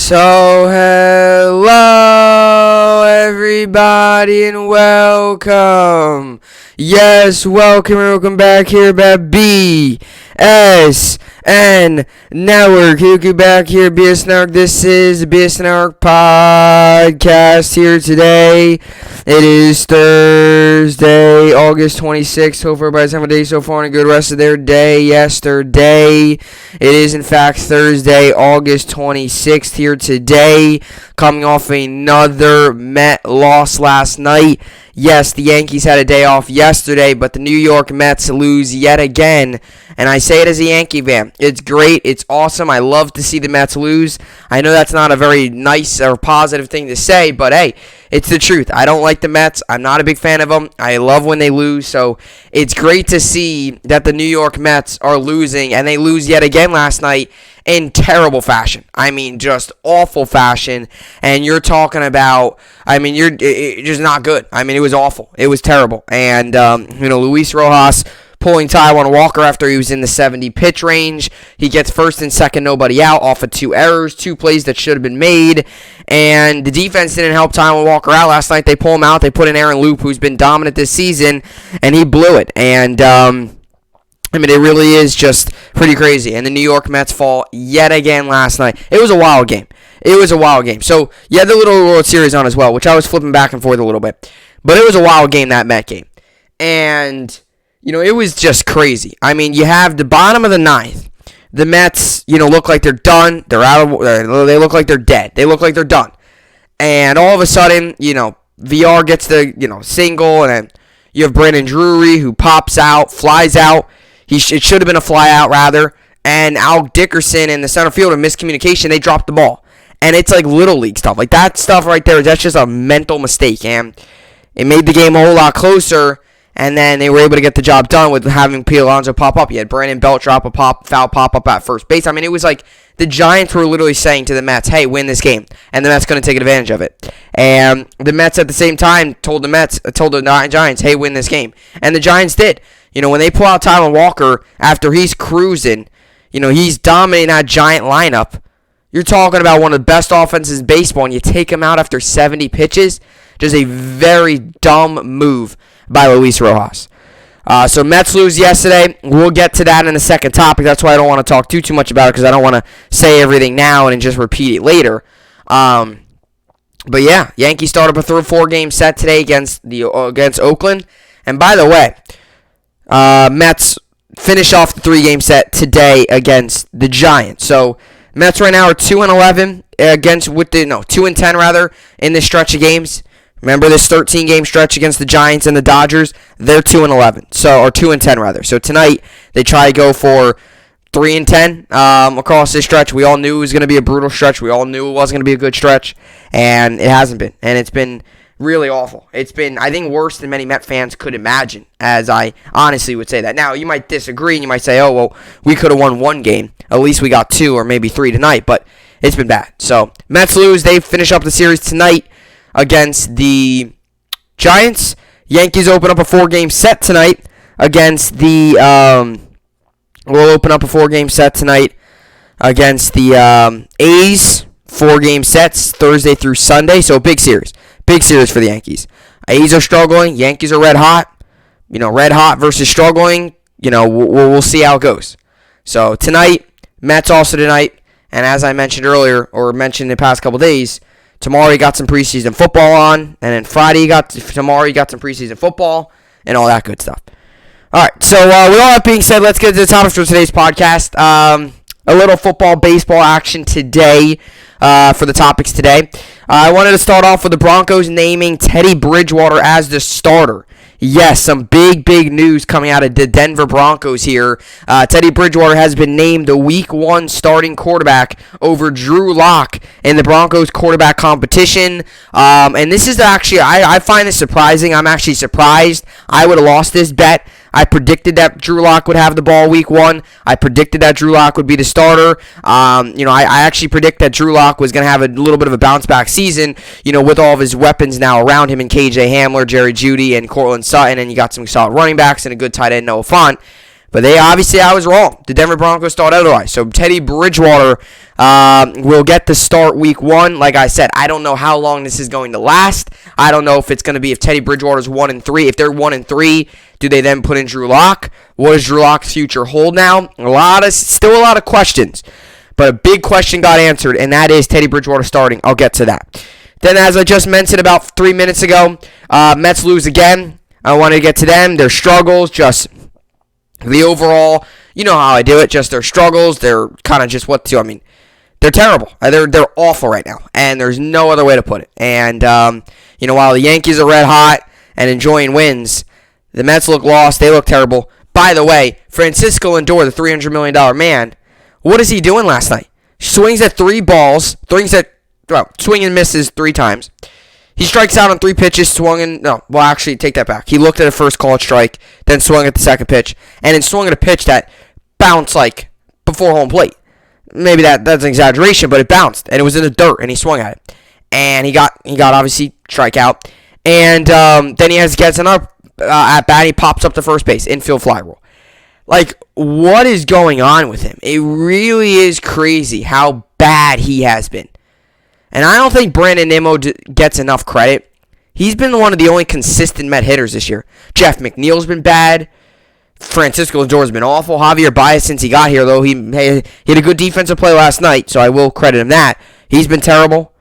So, hello everybody and welcome. Yes, welcome back here at BSN Network. Huku back here, BSN Network. This is the BSN Network podcast here today. It is Thursday, August 26th. Hope everybody's having a day so far and a good rest of their day yesterday. It is, in fact, Thursday, August 26th here today, coming off another Met loss last night. Yes, the Yankees had a day off yesterday, but the New York Mets lose yet again. And I say it as a Yankee fan. It's great. It's awesome. I love to see the Mets lose. I know that's not a very nice or positive thing to say, but hey, it's the truth. I don't like the Mets. I'm not a big fan of them. I love when they lose. So it's great to see that the New York Mets are losing, and they lose yet again last night in terrible fashion. I mean, just awful fashion. And you're talking about, it's just not good. I mean, it was awful. It was terrible. And, Luis Rojas pulling Taijuan Walker after he was in the 70 pitch range. He gets first and second, nobody out, off of two errors, two plays that should have been made. And the defense didn't help Taijuan Walker out last night. They pull him out. They put in Aaron Loop, who's been dominant this season, and he blew it. And, it really is just pretty crazy. And the New York Mets fall yet again last night. It was a wild game. So, yeah, the little World Series on as well, which I was flipping back and forth a little bit. But it was a wild game, that Met game. And, it was just crazy. I mean, you have the bottom of the ninth. The Mets, look like they're done. They look like they're dead. They look like they're done. And all of a sudden, VR gets the, single, and then you have Brandon Drury who pops out, flies out. It should have been a fly out, rather. And Al Dickerson in the center field, a miscommunication, they dropped the ball. And it's like little league stuff. Like that stuff right there, that's just a mental mistake. And it made the game a whole lot closer. And then they were able to get the job done with having P. Alonso pop up. You had Brandon Belt drop a foul pop up at first base. I mean, it was like the Giants were literally saying to the Mets, hey, win this game. And the Mets couldn't take advantage of it. And the Mets at the same time told the Giants, hey, win this game. And the Giants did. When they pull out Taijuan Walker after he's cruising, he's dominating that Giant lineup. You're talking about one of the best offenses in baseball, and you take him out after 70 pitches. Just a very dumb move by Luis Rojas. So Mets lose yesterday. We'll get to that in the second topic. That's why I don't want to talk too much about it, because I don't want to say everything now and just repeat it later. But yeah, Yankees start up a 4-game set today against Oakland. And by the way, Mets finish off the 3-game set today against the Giants. So Mets right now are 2-11 2-10 rather in this stretch of games. Remember this 13-game stretch against the Giants and the Dodgers? They're 2-11, or 2-10 rather. So tonight they try to go for 3-10 across this stretch. We all knew it was going to be a brutal stretch. We all knew it wasn't going to be a good stretch, and it hasn't been. And it's been really awful. It's been, I think, worse than many Met fans could imagine, as I honestly would say that. Now, you might disagree, and you might say, oh, well, we could have won one game. At least we got 2 or maybe 3 tonight, but it's been bad. So, Mets lose. They finish up the series tonight against the Giants. Yankees open up a 4-game set tonight against the, A's. 4-game sets, Thursday through Sunday, so big series. Big series for the Yankees. A's are struggling. Yankees are red hot. Red hot versus struggling. We'll see how it goes. So tonight, Mets also tonight. And as I mentioned earlier, or mentioned in the past couple days, tomorrow you got some preseason football on. And then Friday you got some preseason football and all that good stuff. All right, so with all that being said, let's get to the topics for today's podcast. A little football, baseball action today for the topics today. I wanted to start off with the Broncos naming Teddy Bridgewater as the starter. Yes, some big news coming out of the Denver Broncos here. Teddy Bridgewater has been named the Week 1 starting quarterback over Drew Lock in the Broncos quarterback competition. And this is actually, I find this surprising. I'm actually surprised. I would have lost this bet. I predicted that Drew Lock would have the ball Week 1. I predicted that Drew Lock would be the starter. I actually predict that Drew Lock was going to have a little bit of a bounce-back season, with all of his weapons now around him in KJ Hamler, Jerry Jeudy, and Cortland Sutton, and you got some solid running backs and a good tight end, Noah Fant. But I was wrong. The Denver Broncos thought otherwise. So Teddy Bridgewater will get the start week 1. Like I said, I don't know how long this is going to last. I don't know if it's going to be if Teddy Bridgewater's 1-3. If they're 1-3, do they then put in Drew Lock? What does Drew Lock's future hold now? Still a lot of questions. But a big question got answered, and that is Teddy Bridgewater starting. I'll get to that. Then, as I just mentioned about 3 minutes ago, Mets lose again. I wanted to get to them. Their struggles, just the overall, you know how I do it, just their struggles. They're kind of just what to, I mean, they're terrible. They're awful right now, and there's no other way to put it. And, while the Yankees are red hot and enjoying wins, the Mets look lost. They look terrible. By the way, Francisco Lindor, the $300 million man, what is he doing last night? Swings at 3 balls, swing and misses 3 times. He strikes out on 3 pitches, take that back. He looked at a first called strike, then swung at the second pitch, and then swung at a pitch that bounced like before home plate. Maybe that's an exaggeration, but it bounced, and it was in the dirt, and he swung at it. And he got obviously strikeout. And then he gets another at bat, he pops up to first base, infield fly rule. Like, what is going on with him? It really is crazy how bad he has been. And I don't think Brandon Nimmo gets enough credit. He's been one of the only consistent Met hitters this year. Jeff McNeil's been bad. Francisco Lindor's been awful. Javier Baez, since he got here, though, he had a good defensive play last night, so I will credit him that. He's been terrible.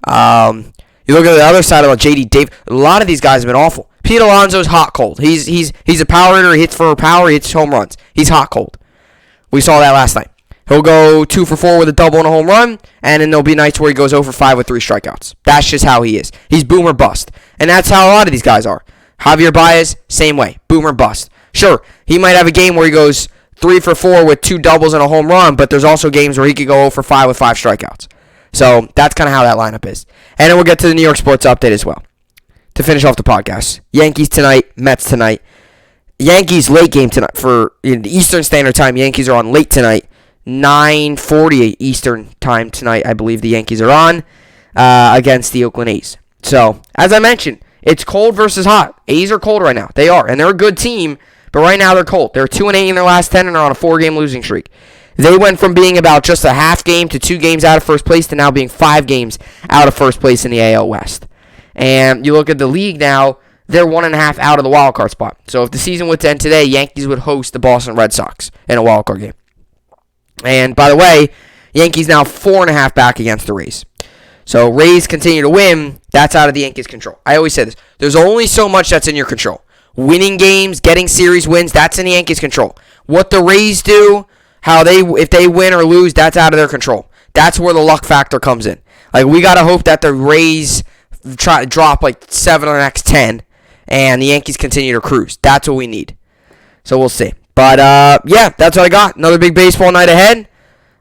You look at the other side of J.D. Davis. A lot of these guys have been awful. Pete Alonso's hot cold. He's a power hitter. He hits for power. He hits home runs. He's hot cold. We saw that last night. He'll go 2 for 4 with a double and a home run, and then there'll be nights where he goes 0 for 5 with 3 strikeouts. That's just how he is. He's boom or bust. And that's how a lot of these guys are. Javier Baez, same way. Boom or bust. Sure, he might have a game where he goes 3 for 4 with 2 doubles and a home run, but there's also games where he could go 0 for 5 with 5 strikeouts. So that's kind of how that lineup is. And then we'll get to the New York sports update as well to finish off the podcast. Yankees tonight, Mets tonight. Yankees late game tonight for Eastern Standard Time. Yankees are on late tonight. 9:40 Eastern Time tonight, I believe the Yankees are on against the Oakland A's. So, as I mentioned, it's cold versus hot. A's are cold right now. They are, and they're a good team, but right now they're cold. They're 2-8 in their last 10 and are on a 4-game losing streak. They went from being about just a half game to 2 games out of first place to now being 5 games out of first place in the AL West. And you look at the league now, they're 1.5 out of the wild card spot. So if the season would end today, Yankees would host the Boston Red Sox in a wild card game. And by the way, Yankees now 4.5 back against the Rays. So Rays continue to win. That's out of the Yankees' control. I always say this. There's only so much that's in your control. Winning games, getting series wins, that's in the Yankees' control. What the Rays do, if they win or lose, that's out of their control. That's where the luck factor comes in. Like, we got to hope that the Rays try to drop like 7 on the next 10, and the Yankees continue to cruise. That's what we need. So we'll see. But, yeah, that's what I got. Another big baseball night ahead.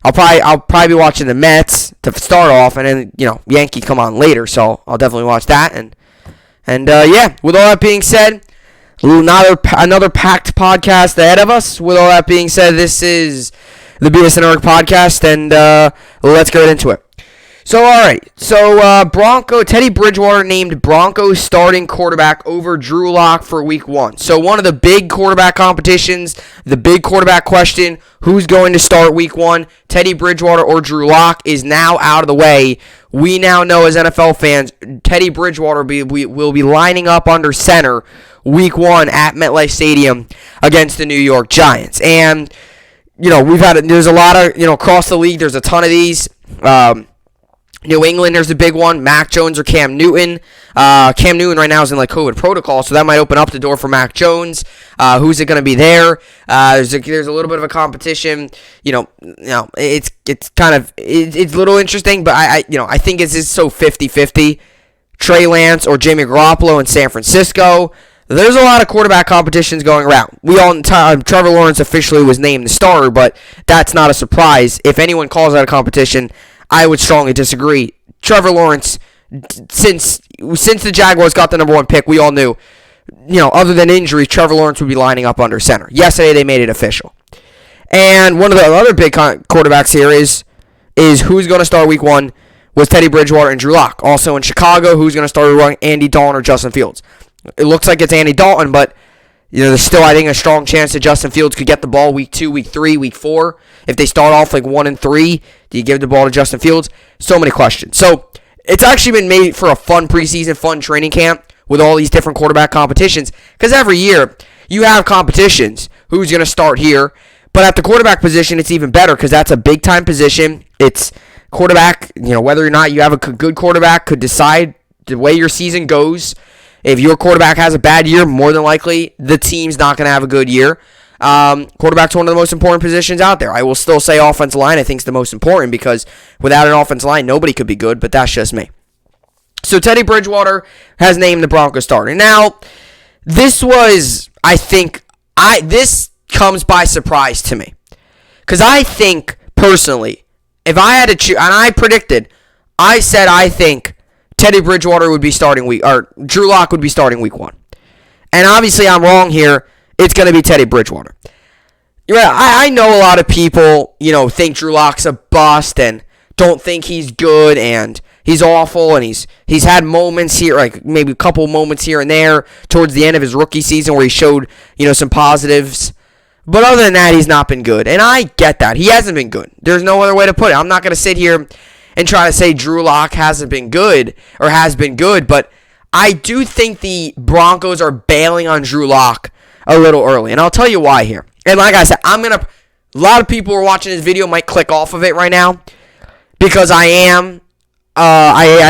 I'll probably be watching the Mets to start off, and then, Yankees come on later, so I'll definitely watch that. And yeah, with all that being said, another packed podcast ahead of us. With all that being said, this is the BSN podcast, and let's get into it. So, all right. So, Teddy Bridgewater named Bronco starting quarterback over Drew Lock for week 1. So, one of the big quarterback competitions, the big quarterback question, who's going to start week 1, Teddy Bridgewater or Drew Lock, is now out of the way. We now know as NFL fans, Teddy Bridgewater will be lining up under center week 1 at MetLife Stadium against the New York Giants. And, there's a lot of, across the league, there's a ton of these. New England, there's a big one. Mac Jones or Cam Newton. Cam Newton right now is in COVID protocol, so that might open up the door for Mac Jones. Who's it going to be there? There's a little bit of a competition. It's a little interesting, but I think it's just so 50-50. Trey Lance or Jimmy Garoppolo in San Francisco. There's a lot of quarterback competitions going around. Trevor Lawrence officially was named the starter, but that's not a surprise. If anyone calls that a competition, I would strongly disagree. Trevor Lawrence, since the Jaguars got the number 1 pick, we all knew, other than injuries, Trevor Lawrence would be lining up under center. Yesterday, they made it official. And one of the other big quarterbacks here is who's going to start week 1 was Teddy Bridgewater and Drew Lock. Also in Chicago, who's going to start running Andy Dalton or Justin Fields. It looks like it's Andy Dalton, but There's still, I think, a strong chance that Justin Fields could get the ball week 2, week 3, week 4. If they start off like 1-3, do you give the ball to Justin Fields? So many questions. So it's actually been made for a fun preseason, fun training camp with all these different quarterback competitions. Because every year you have competitions. Who's going to start here? But at the quarterback position, it's even better because that's a big-time position. It's quarterback, whether or not you have a good quarterback could decide the way your season goes. If your quarterback has a bad year, more than likely the team's not going to have a good year. Quarterback's one of the most important positions out there. I will still say offensive line I think is the most important because without an offensive line, nobody could be good, but that's just me. So Teddy Bridgewater has named the Broncos starter. Now, this was, this comes by surprise to me. Because I think, personally, if I had to choose, and I think Teddy Bridgewater would be starting Drew Lock would be starting week 1. And obviously I'm wrong here. It's going to be Teddy Bridgewater. I know a lot of people, think Drew Lock's a bust and don't think he's good and he's awful and he's had moments here, like maybe a couple moments here and there towards the end of his rookie season where he showed, some positives. But other than that, he's not been good. And I get that. He hasn't been good. There's no other way to put it. I'm not going to sit here and try to say Drew Lock hasn't been good or has been good, but I do think the Broncos are bailing on Drew Lock a little early, and I'll tell you why here. And like I said, a lot of people who are watching this video might click off of it right now because I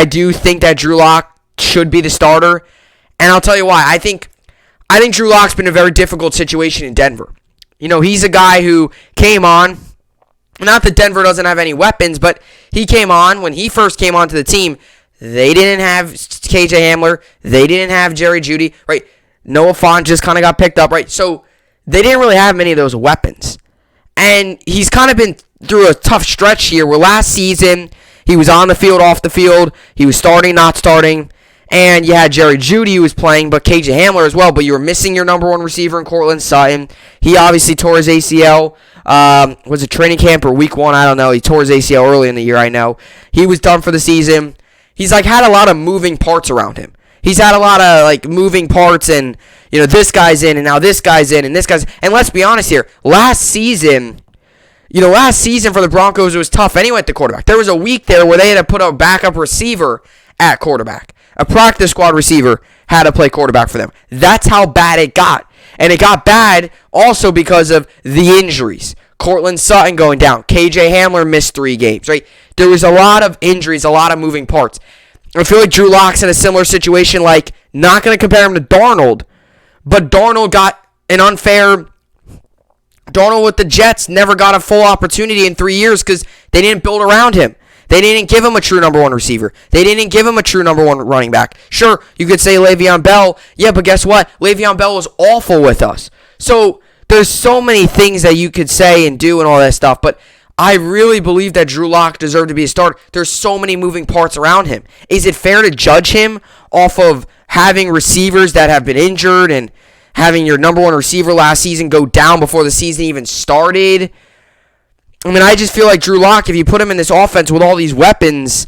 do think that Drew Lock should be the starter, and I'll tell you why. I think Drew Lock's been in a very difficult situation in Denver. He's a guy who came on. Not that Denver doesn't have any weapons, but he came on. When he first came onto the team, they didn't have KJ Hamler. They didn't have Jerry Jeudy, right? Noah Fant just kind of got picked up, right? So they didn't really have many of those weapons. And he's kind of been through a tough stretch here where last season he was on the field, off the field. He was starting, not starting. And you had Jerry Jeudy who was playing, but KJ Hamler as well. But you were missing your number one receiver in Cortland Sutton. He obviously tore his ACL. Was it training camp or week 1? I don't know. He tore his ACL early in the year, I know. He was done for the season. He's had a lot of moving parts around him. He's had a lot of moving parts and, this guy's in and now this guy's in and this guy's. And let's be honest here. Last season for the Broncos, it was tough anyway at the quarterback. There was a week there where they had to put a backup receiver at quarterback. A practice squad receiver had to play quarterback for them. That's how bad it got. And it got bad also because of the injuries. Cortland Sutton going down. KJ Hamler missed 3 games, right? There was a lot of injuries, a lot of moving parts. I feel like Drew Lock's in a similar situation, not going to compare him to Darnold, but Darnold got an unfair... Darnold with the Jets never got a full opportunity in 3 years because they didn't build around him. They didn't give him a true number 1 receiver. They didn't give him a true number 1 running back. Sure, you could say Le'Veon Bell. Yeah, but guess what? Le'Veon Bell was awful with us. So there's so many things that you could say and do and all that stuff. But I really believe that Drew Lock deserved to be a starter. There's so many moving parts around him. Is it fair to judge him off of having receivers that have been injured and having your number 1 receiver last season go down before the season even started? I just feel like Drew Lock, if you put him in this offense with all these weapons,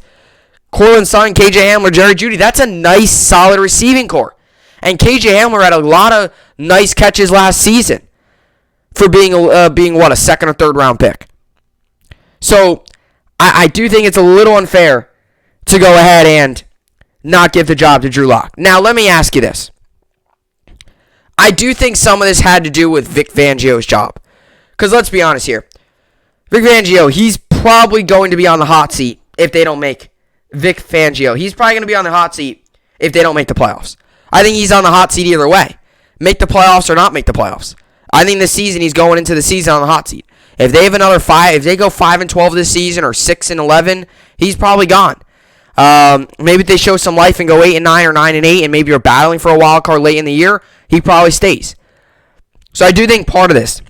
Cortland Sutton, KJ Hamler, Jerry Jeudy, that's a nice, solid receiving core. And KJ Hamler had a lot of nice catches last season for being a second or third round pick. So I do think it's a little unfair to go ahead and not give the job to Drew Lock. Now, let me ask you this. I do think some of this had to do with Vic Fangio's job. Because let's be honest here. Vic Fangio, he's probably going to be on the hot seat if they don't make Vic Fangio. He's probably going to be on the hot seat if they don't make the playoffs. I think he's on the hot seat either way. Make the playoffs or not make the playoffs. I think this season he's going into the season on the hot seat. If they have another 5, if they go 5-12 this season or 6-11, he's probably gone. Maybe if they show some life and go 8-9 or 9-8 and maybe you're battling for a wild card late in the year, he probably stays. So I do think part of this,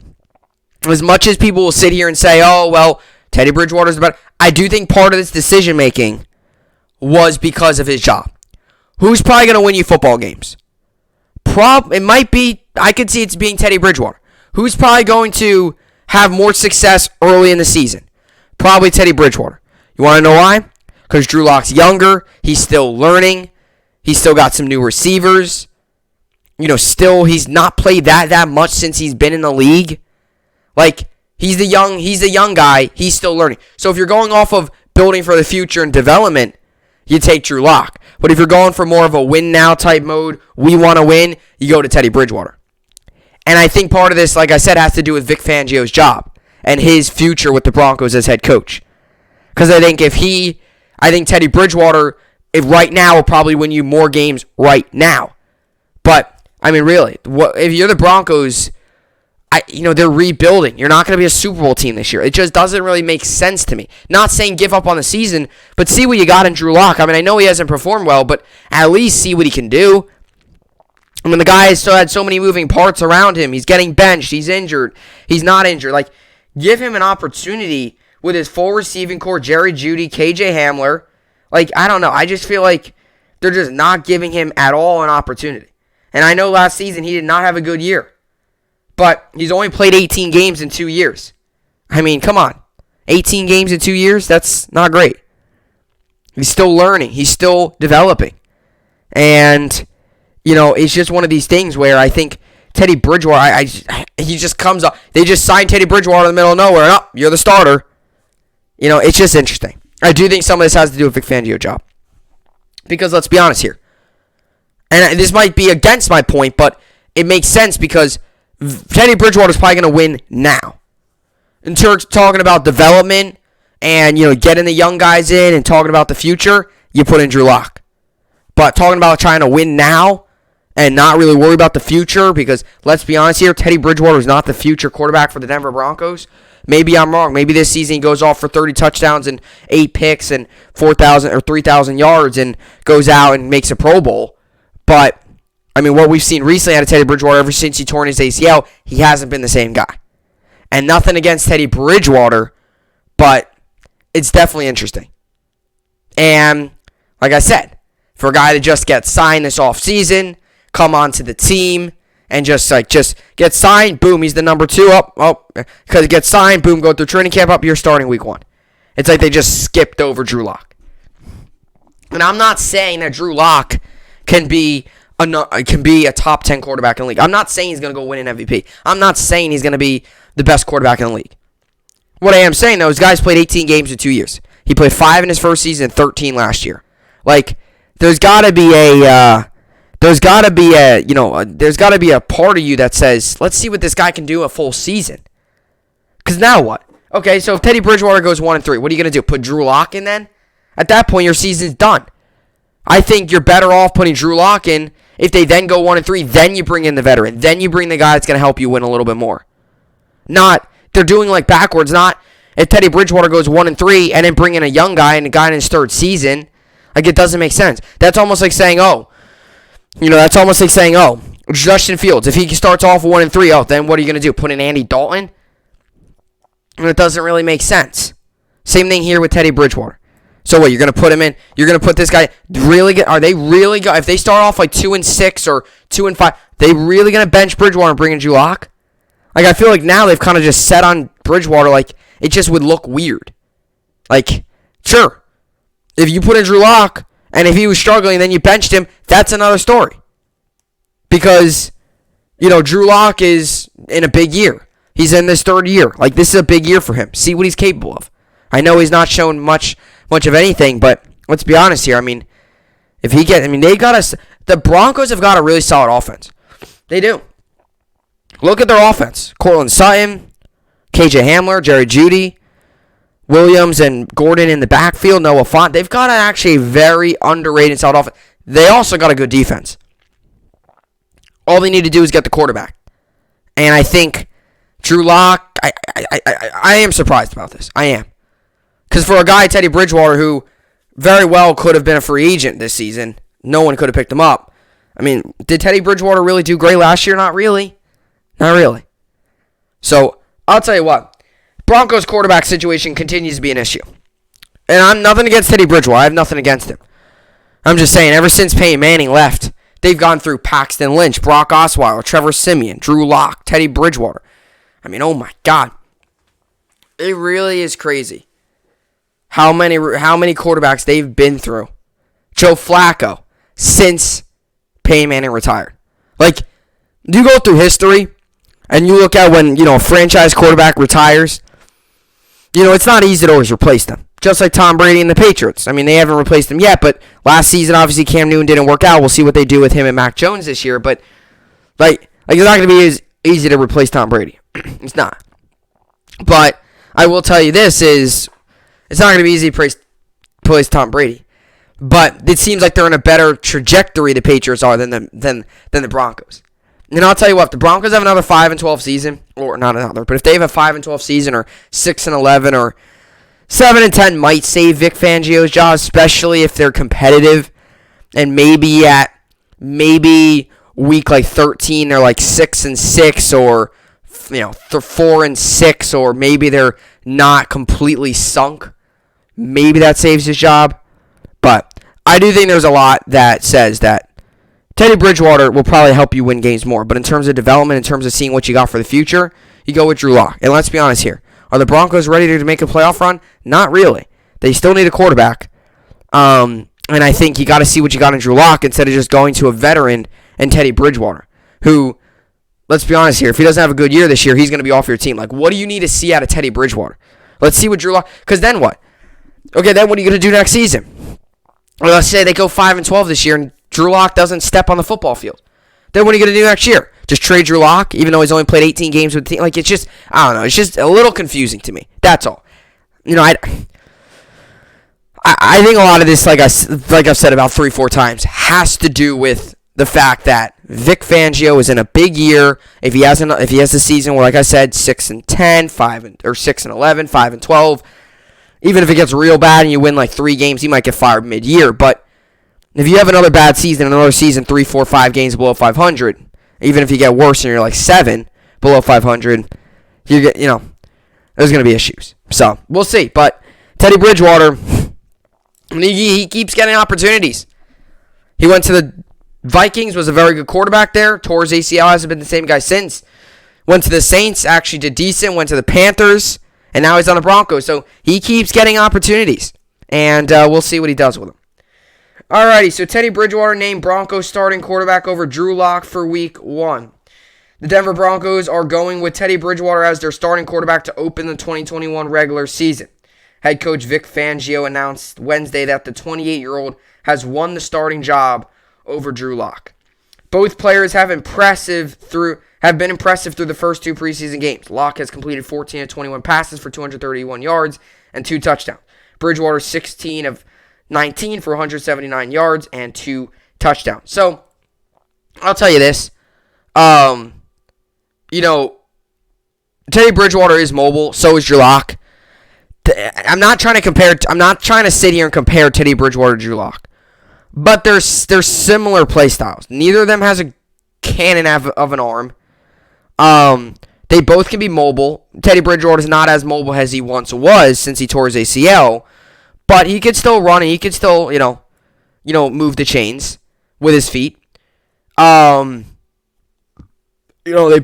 as much as people will sit here and say, oh, well, Teddy Bridgewater's better, I do think part of this decision-making was because of his job. Who's probably going to win you football games? It might be, I could see it's being Teddy Bridgewater. Who's probably going to have more success early in the season? Probably Teddy Bridgewater. You want to know why? Because Drew Lock's younger. He's still learning. He's still got some new receivers. still he's not played that much since he's been in the league. Like, he's the young guy. He's still learning. So if you're going off of building for the future and development, you take Drew Lock. But if you're going for more of a win now type mode, we want to win, you go to Teddy Bridgewater. And I think part of this, like I said, has to do with Vic Fangio's job and his future with the Broncos as head coach. Because I think Teddy Bridgewater, if right now, will probably win you more games right now. But, I mean, really, if you're the Broncos, they're rebuilding. You're not going to be a Super Bowl team this year. It just doesn't really make sense to me. Not saying give up on the season, but see what you got in Drew Lock. I mean, I know he hasn't performed well, but at least see what he can do. I mean, the guy has still had so many moving parts around him. He's getting benched. He's injured. He's not injured. Like, give him an opportunity with his full receiving core, Jerry Jeudy, KJ Hamler. Like, I don't know. I just feel like they're just not giving him at all an opportunity. And I know last season he did not have a good year. But he's only played 18 games in 2 years. I mean, come on. 18 games in 2 years? That's not great. He's still learning. He's still developing. And, it's just one of these things where I think Teddy Bridgewater, he just comes up. They just signed Teddy Bridgewater in the middle of nowhere. And, you're the starter. It's just interesting. I do think some of this has to do with Vic Fangio's job. Because let's be honest here. And this might be against my point, but it makes sense because Teddy Bridgewater is probably going to win now. In terms of talking about development and, getting the young guys in and talking about the future, you put in Drew Lock. But talking about trying to win now and not really worry about the future, because let's be honest here, Teddy Bridgewater is not the future quarterback for the Denver Broncos. Maybe I'm wrong. Maybe this season he goes off for 30 touchdowns and 8 picks and 4,000 or 3,000 yards and goes out and makes a Pro Bowl. But, I mean, what we've seen recently out of Teddy Bridgewater ever since he tore his ACL, he hasn't been the same guy. And nothing against Teddy Bridgewater, but it's definitely interesting. And, like I said, for a guy to just get signed this offseason, come onto the team, and just get signed, boom, he's the number 2, because get signed, boom, go through training camp, you're starting week 1. It's like they just skipped over Drew Lock. And I'm not saying that Drew Lock can be a top 10 quarterback in the league. I'm not saying he's going to go win an MVP. I'm not saying he's going to be the best quarterback in the league. What I am saying, though, is guys played 18 games in 2 years. He played 5 in his first season and 13 last year. Like, there's got to be a part of you that says, let's see what this guy can do a full season. Because now what? Okay, so if Teddy Bridgewater goes 1-3, what are you going to do? Put Drew Lock in then? At that point, your season's done. I think you're better off putting Drew Lock in. If they then go 1-3, then you bring in the veteran. Then you bring the guy that's going to help you win a little bit more. They're doing like backwards. Not if Teddy Bridgewater goes 1-3 and then bring in a young guy and a guy in his third season. Like, it doesn't make sense. That's almost like saying, Justin Fields, if he starts off 1-3, then what are you going to do? Put in Andy Dalton? And it doesn't really make sense. Same thing here with Teddy Bridgewater. So what, you're going to put him in? You're going to put this guy, are they really going, if they start off like 2-6 or 2-5, they really going to bench Bridgewater and bring in Drew Lock? Like, I feel like now they've kind of just set on Bridgewater, like, it just would look weird. Like, sure, if you put in Drew Lock, and if he was struggling and then you benched him, that's another story. Because, Drew Lock is in a big year. He's in this third year. Like, this is a big year for him. See what he's capable of. I know he's not shown much of anything, but let's be honest here. I mean, the Broncos have got a really solid offense. They do. Look at their offense. Cortland Sutton, KJ Hamler, Jerry Jeudy, Williams and Gordon in the backfield, Noah Fant. They've got actually a very underrated solid offense. They also got a good defense. All they need to do is get the quarterback. And I think Drew Lock, I am surprised about this. I am. Because for a guy, Teddy Bridgewater, who very well could have been a free agent this season, no one could have picked him up. I mean, did Teddy Bridgewater really do great last year? Not really. Not really. So, I'll tell you what. Broncos quarterback situation continues to be an issue. And I'm nothing against Teddy Bridgewater. I have nothing against him. I'm just saying, ever since Peyton Manning left, they've gone through Paxton Lynch, Brock Osweiler, Trevor Siemian, Drew Lock, Teddy Bridgewater. I mean, oh my God. It really is crazy how many quarterbacks they've been through. Joe Flacco, since Peyton Manning retired. Like, You go through history, and you look at when, a franchise quarterback retires, it's not easy to always replace them. Just like Tom Brady and the Patriots. I mean, they haven't replaced him yet, but last season, obviously, Cam Newton didn't work out. We'll see what they do with him and Mac Jones this year, but, it's not going to be as easy to replace Tom Brady. It's not. But I will tell you this is, it's not going to be easy to replace Tom Brady. But it seems like they're in a better trajectory, the Patriots are, than the Broncos. And I'll tell you what, if the Broncos have another 5-12 season, or not another, but if they have a 5-12 season, or 6-11, or 7-10, might save Vic Fangio's job, especially if they're competitive, and maybe week 13 they're 6-6, or 4-6, or maybe they're not completely sunk. Maybe that saves his job. But I do think there's a lot that says that Teddy Bridgewater will probably help you win games more. But in terms of development, in terms of seeing what you got for the future, you go with Drew Lock. And let's be honest here. Are the Broncos ready to make a playoff run? Not really. They still need a quarterback. And I think you got to see what you got in Drew Lock instead of just going to a veteran and Teddy Bridgewater, who, let's be honest here, if he doesn't have a good year this year, he's going to be off your team. What do you need to see out of Teddy Bridgewater? Let's see what Drew Lock, because then what? Okay, then what are you going to do next season? Or let's say they go 5-12 this year and Drew Lock doesn't step on the football field. Then what are you going to do next year? Just trade Drew Lock, even though he's only played 18 games with the team? It's just, I don't know. It's just a little confusing to me. That's all. I think a lot of this, like I've said about 3-4 times, has to do with the fact that Vic Fangio is in a big year. If he has a season where, like I said, 6-10, 6-11, 5-12. Even if it gets real bad and you win 3 games, he might get fired mid-year. But if you have another bad season, another season, 3, 4, 5 games below 500, even if you get worse and you're 7 below 500, there's going to be issues. So we'll see. But Teddy Bridgewater, he keeps getting opportunities. He went to the Vikings, was a very good quarterback there. Tore his ACL, hasn't been the same guy since. Went to the Saints, actually did decent. Went to the Panthers. And now he's on the Broncos, so he keeps getting opportunities. And we'll see what he does with them. Alrighty, so Teddy Bridgewater named Broncos starting quarterback over Drew Lock for Week 1. The Denver Broncos are going with Teddy Bridgewater as their starting quarterback to open the 2021 regular season. Head coach Vic Fangio announced Wednesday that the 28-year-old has won the starting job over Drew Lock. Both players have been impressive through the first 2 preseason games. Lock has completed 14 of 21 passes for 231 yards and 2 touchdowns. Bridgewater 16 of 19 for 179 yards and 2 touchdowns. So, I'll tell you this. Teddy Bridgewater is mobile. So is Drew Lock. I'm not trying to sit here and compare Teddy Bridgewater to Drew Lock. But they're similar play styles. Neither of them has a cannon of an arm. They both can be mobile. Teddy Bridgewater is not as mobile as he once was since he tore his ACL, but he could still run and he could still, move the chains with his feet. They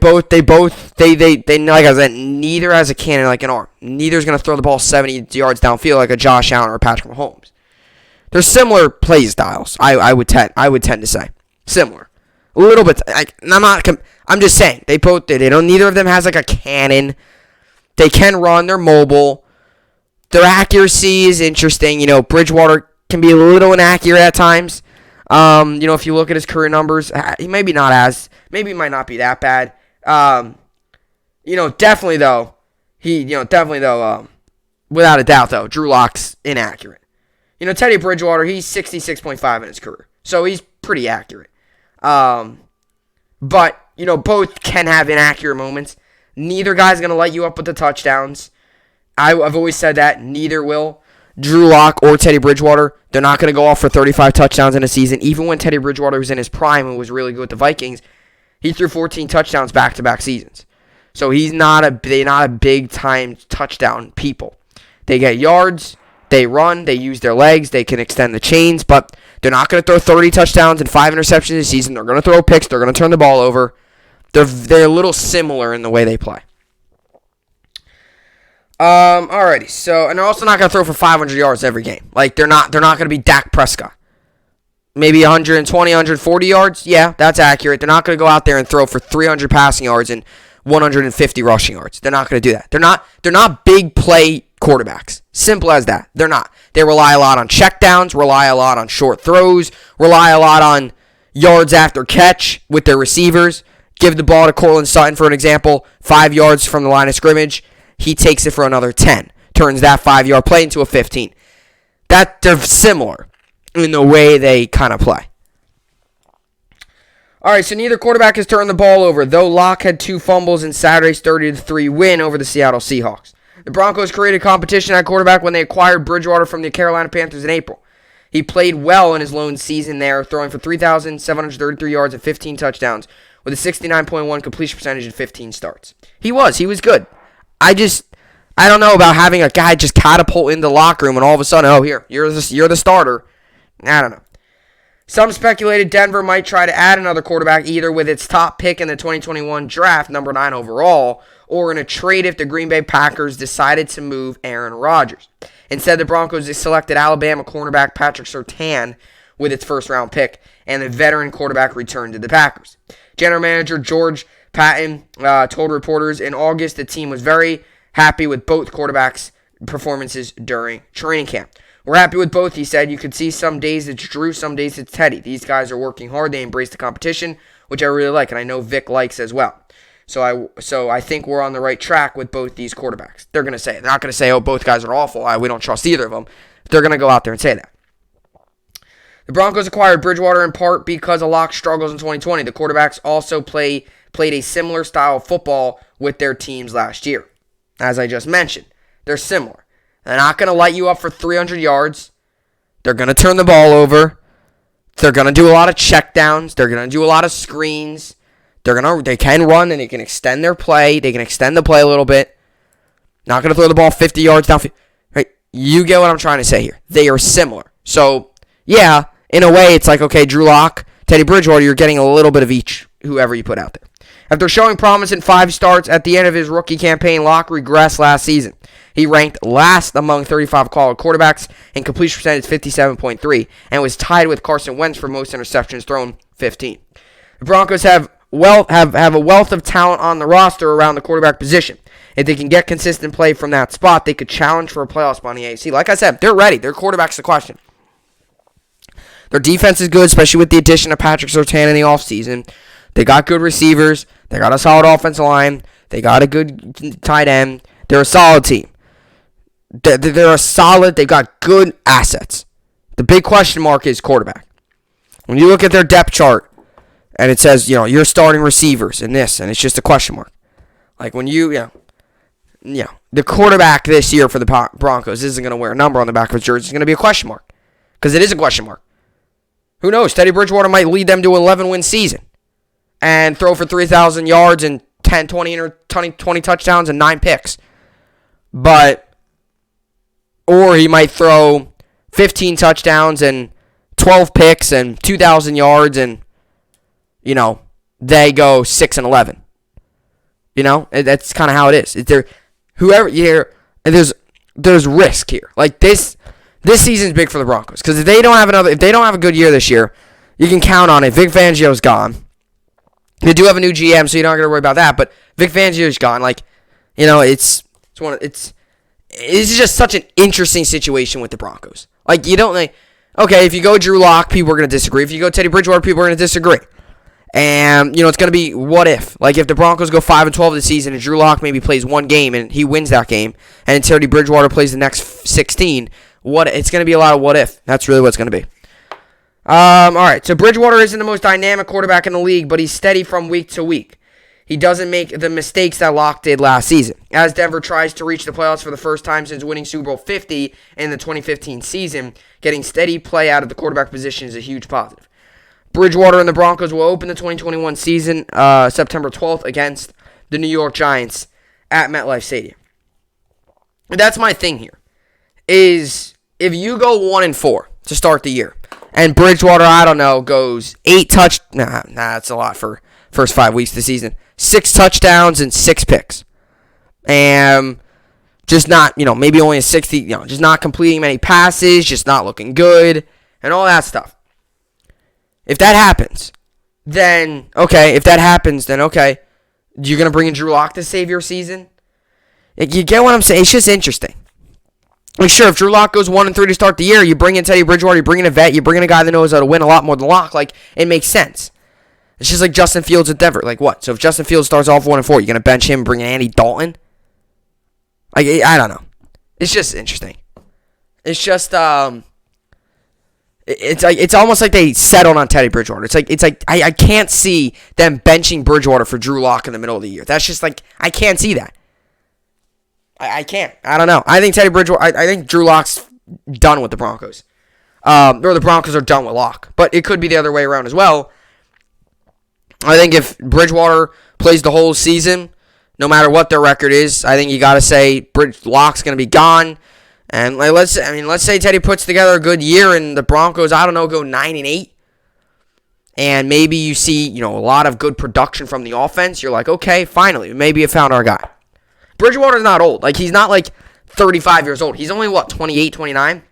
both like I said, neither has a cannon like an arm. Neither's going to throw the ball 70 yards downfield like a Josh Allen or a Patrick Mahomes. They're similar play styles. I would tend to say similar, a little bit. I'm just saying they don't. Neither of them has a cannon. They can run. They're mobile. Their accuracy is interesting. Bridgewater can be a little inaccurate at times. If you look at his career numbers, he might not be that bad. Definitely though. Without a doubt though, Drew Lock's inaccurate. Teddy Bridgewater, he's 66.5 in his career. So he's pretty accurate. But, both can have inaccurate moments. Neither guy's going to light you up with the touchdowns. I've always said that. Neither will. Drew Lock or Teddy Bridgewater, they're not going to go off for 35 touchdowns in a season. Even when Teddy Bridgewater was in his prime and was really good with the Vikings, he threw 14 touchdowns back-to-back seasons. So they're not a big-time touchdown people. They get yards. They run, they use their legs, they can extend the chains, but they're not going to throw 30 touchdowns and 5 interceptions this season. They're going to throw picks. They're going to turn the ball over. They're a little similar in the way they play. Alrighty. So, and they're also not going to throw for 500 yards every game. They're not going to be Dak Prescott. maybe 120, 140 yards. Yeah, that's accurate. They're not going to go out there and throw for 300 passing yards and 150 rushing yards. They're not going to do that. They're not big play quarterbacks. Simple as that. They're not. They rely a lot on checkdowns, rely a lot on short throws, rely a lot on yards after catch with their receivers. Give the ball to Cortland Sutton, for an example, 5 yards from the line of scrimmage. He takes it for another 10. Turns that 5-yard play into a 15. That they're similar in the way they kind of play. All right, so neither quarterback has turned the ball over, though Locke had 2 fumbles in Saturday's 30-3 win over the Seattle Seahawks. The Broncos created competition at quarterback when they acquired Bridgewater from the Carolina Panthers in April. He played well in his lone season there, throwing for 3,733 yards and 15 touchdowns with a 69.1 completion percentage in 15 starts. He was good. I don't know about having a guy just catapult in the locker room and all of a sudden, oh, here, you're the starter. I don't know. Some speculated Denver might try to add another quarterback either with its top pick in the 2021 draft, number 9 overall, or in a trade if the Green Bay Packers decided to move Aaron Rodgers. Instead, the Broncos selected Alabama cornerback Patrick Surtain with its first-round pick, and the veteran quarterback returned to the Packers. General manager George Patton told reporters in August the team was very happy with both quarterbacks' performances during training camp. We're happy with both, he said. You could see some days it's Drew, some days it's Teddy. These guys are working hard. They embrace the competition, which I really like, and I know Vic likes as well. So I think we're on the right track with both these quarterbacks. They're not going to say, oh, both guys are awful. We don't trust either of them. They're going to go out there and say that. The Broncos acquired Bridgewater in part because of Locke's struggles in 2020. The quarterbacks also played a similar style of football with their teams last year. As I just mentioned, they're similar. They're not going to light you up for 300 yards. They're going to turn the ball over. They're going to do a lot of checkdowns. They're going to do a lot of screens. They can run and they can extend their play. They can extend the play a little bit. Not going to throw the ball 50 yards downfield. Right? You get what I'm trying to say here. They are similar. So, yeah, in a way, it's like, okay, Drew Lock, Teddy Bridgewater, you're getting a little bit of each, whoever you put out there. After showing promise in 5 starts at the end of his rookie campaign, Locke regressed last season. He ranked last among 35 college quarterbacks in completion percentage 57.3 and was tied with Carson Wentz for most interceptions thrown, 15. The Broncos have a wealth of talent on the roster around the quarterback position. If they can get consistent play from that spot, they could challenge for a playoff spot in the AFC. Like I said, they're ready. Their quarterback's the question. Their defense is good, especially with the addition of Patrick Surtain in the offseason. They got good receivers. They got a solid offensive line. They got a good tight end. They're a solid team. They're a solid. They've got good assets. The big question mark is quarterback. When you look at their depth chart, and it says, you're starting receivers and this, and it's just a question mark. Like when the quarterback this year for the Broncos isn't going to wear a number on the back of his jersey. It's going to be a question mark. Because it is a question mark. Who knows? Teddy Bridgewater might lead them to an 11-win season and throw for 3,000 yards and 20 touchdowns and 9 picks. Or he might throw 15 touchdowns and 12 picks and 2,000 yards and, they go 6-11. That's kind of how it is. There's risk here. Like this season's big for the Broncos because if they don't have a good year this year, you can count on it. Vic Fangio's gone. They do have a new GM, so you're not going to worry about that. But Vic Fangio's gone. It's just such an interesting situation with the Broncos. Like if you go Drew Lock, people are going to disagree. If you go Teddy Bridgewater, people are going to disagree. And it's going to be what if. Like if the Broncos go 5-12 this season and Drew Lock maybe plays one game and he wins that game, and Teddy Bridgewater plays the next 16. It's going to be a lot of what if. That's really what it's going to be. All right, so Bridgewater isn't the most dynamic quarterback in the league, but he's steady from week to week. He doesn't make the mistakes that Locke did last season. As Denver tries to reach the playoffs for the first time since winning Super Bowl 50 in the 2015 season, getting steady play out of the quarterback position is a huge positive. Bridgewater and the Broncos will open the 2021 season September 12th against the New York Giants at MetLife Stadium. That's my thing here, is if you go 1-4 to start the year, and Bridgewater, I don't know, goes 8 that's a lot for first 5 weeks of the season. 6 touchdowns and 6 picks. And just not, maybe only a 60, just not completing many passes, just not looking good, and all that stuff. If that happens, then okay. You're going to bring in Drew Lock to save your season? You get what I'm saying? It's just interesting. Like, sure, if Drew Lock goes 1-3 to start the year, you bring in Teddy Bridgewater, you bring in a vet, you bring in a guy that knows how to win a lot more than Lock. Like, it makes sense. It's just like Justin Fields at Denver. Like, what? So if Justin Fields starts off 1-4, you're going to bench him and bring in Andy Dalton? Like, I don't know. It's just interesting. It's just, it's almost like they settled on Teddy Bridgewater. It's like I can't see them benching Bridgewater for Drew Lock in the middle of the year. That's just like, I can't see that. I can't. I don't know. I think Teddy Bridgewater, I think Drew Lock's done with the Broncos. Or the Broncos are done with Lock. But it could be the other way around as well. I think if Bridgewater plays the whole season, no matter what their record is, I think you got to say Lock's going to be gone. And let's say Teddy puts together a good year and the Broncos, I don't know, go 9-8. And maybe you see, a lot of good production from the offense. You're like, okay, finally, maybe you found our guy. Bridgewater's not old. Like, he's not like 35 years old. He's only, 28, 29?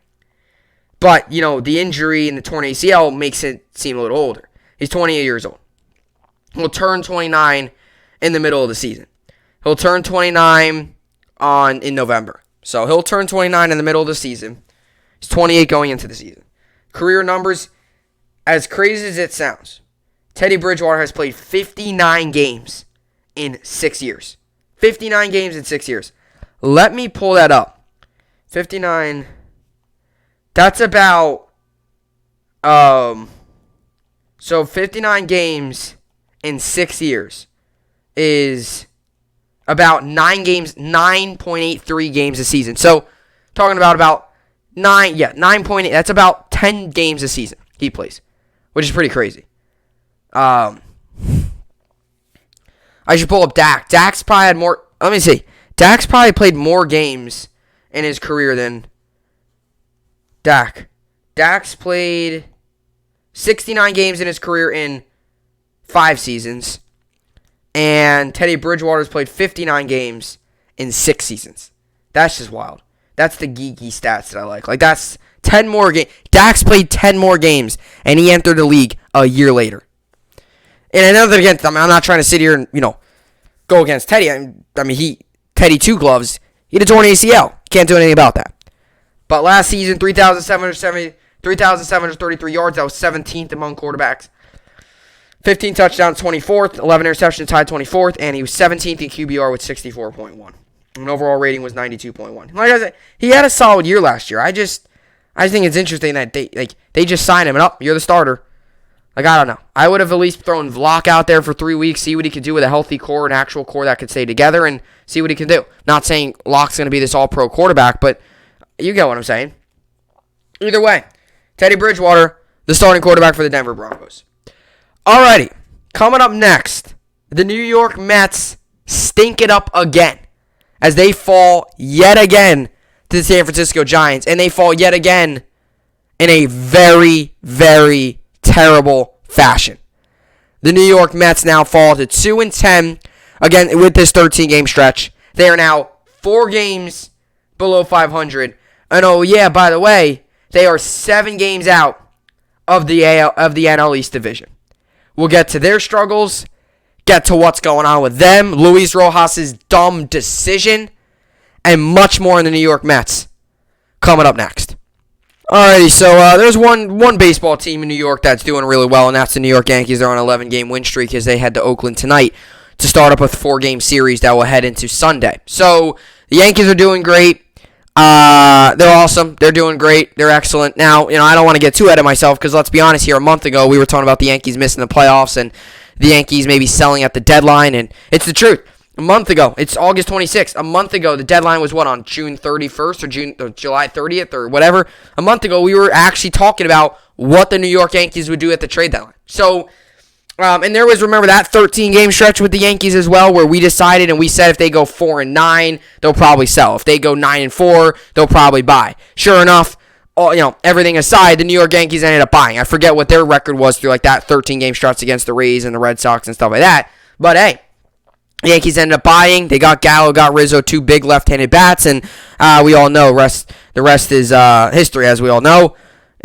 But, the injury and the torn ACL makes it seem a little older. He's 28 years old. He'll turn 29 in the middle of the season. He'll turn 29 in November. So he'll turn 29 in the middle of the season. He's 28 going into the season. Career numbers, as crazy as it sounds, Teddy Bridgewater has played 59 games in 6 years. 59 games in 6 years. Let me pull that up. 59. That's about, so 59 games in 6 years is about 9.83 games a season. So, talking about 9.8. That's about 10 games a season he plays, which is pretty crazy. I should pull up Dak. Dak's probably had more. Let me see. Dak's probably played more games in his career than Dak. Dak's played 69 games in his career in 5 seasons. And Teddy Bridgewater's played 59 games in 6 seasons. That's just wild. That's the geeky stats that I like. Like, that's 10 more games. Dak's played 10 more games, and he entered the league a year later. And I know that again, I'm not trying to sit here and, go against Teddy. Teddy two gloves. He had a torn ACL. Can't do anything about that. But last season, 3,733 yards. That was 17th among quarterbacks. 15 touchdowns, 24th. 11 interceptions, tied 24th. And he was 17th in QBR with 64.1. And overall rating was 92.1. Like I said, he had a solid year last year. I just think it's interesting that they just signed him and you're the starter. Like, I don't know. I would have at least thrown Vlock out there for 3 weeks, see what he could do with a healthy core, an actual core that could stay together, and see what he can do. Not saying Lock's going to be this all-pro quarterback, but you get what I'm saying. Either way, Teddy Bridgewater, the starting quarterback for the Denver Broncos. Alrighty, coming up next, the New York Mets stink it up again as they fall yet again to the San Francisco Giants, and they fall yet again in a very, very terrible fashion. The New York Mets now fall to 2-10 again with this 13-game stretch. They are now 4 games below 500. And oh yeah, by the way, they are 7 games out of the NL East division. We'll get to their struggles, get to what's going on with them, Luis Rojas' dumb decision, and much more in the New York Mets coming up next. Alrighty, so there's one baseball team in New York that's doing really well, and that's the New York Yankees. They're on an 11-game win streak as they head to Oakland tonight to start up a 4-game series that will head into Sunday. So the Yankees are doing great. They're awesome. They're doing great. They're excellent. Now, I don't want to get too ahead of myself because let's be honest here. A month ago, we were talking about the Yankees missing the playoffs and the Yankees maybe selling at the deadline, and it's the truth. A month ago, it's August 26th. A month ago, the deadline was on June 31st or July 30th or whatever. A month ago, we were actually talking about what the New York Yankees would do at the trade deadline. So, and there was, remember, that 13-game stretch with the Yankees as well where we decided and we said if they go 4-9, they'll probably sell. If they go 9-4, they'll probably buy. Sure enough, everything aside, the New York Yankees ended up buying. I forget what their record was through that 13-game stretch against the Rays and the Red Sox and stuff like that. But hey, the Yankees ended up buying. They got Gallo, got Rizzo, 2 big left-handed bats, and we all know the rest is history, as we all know.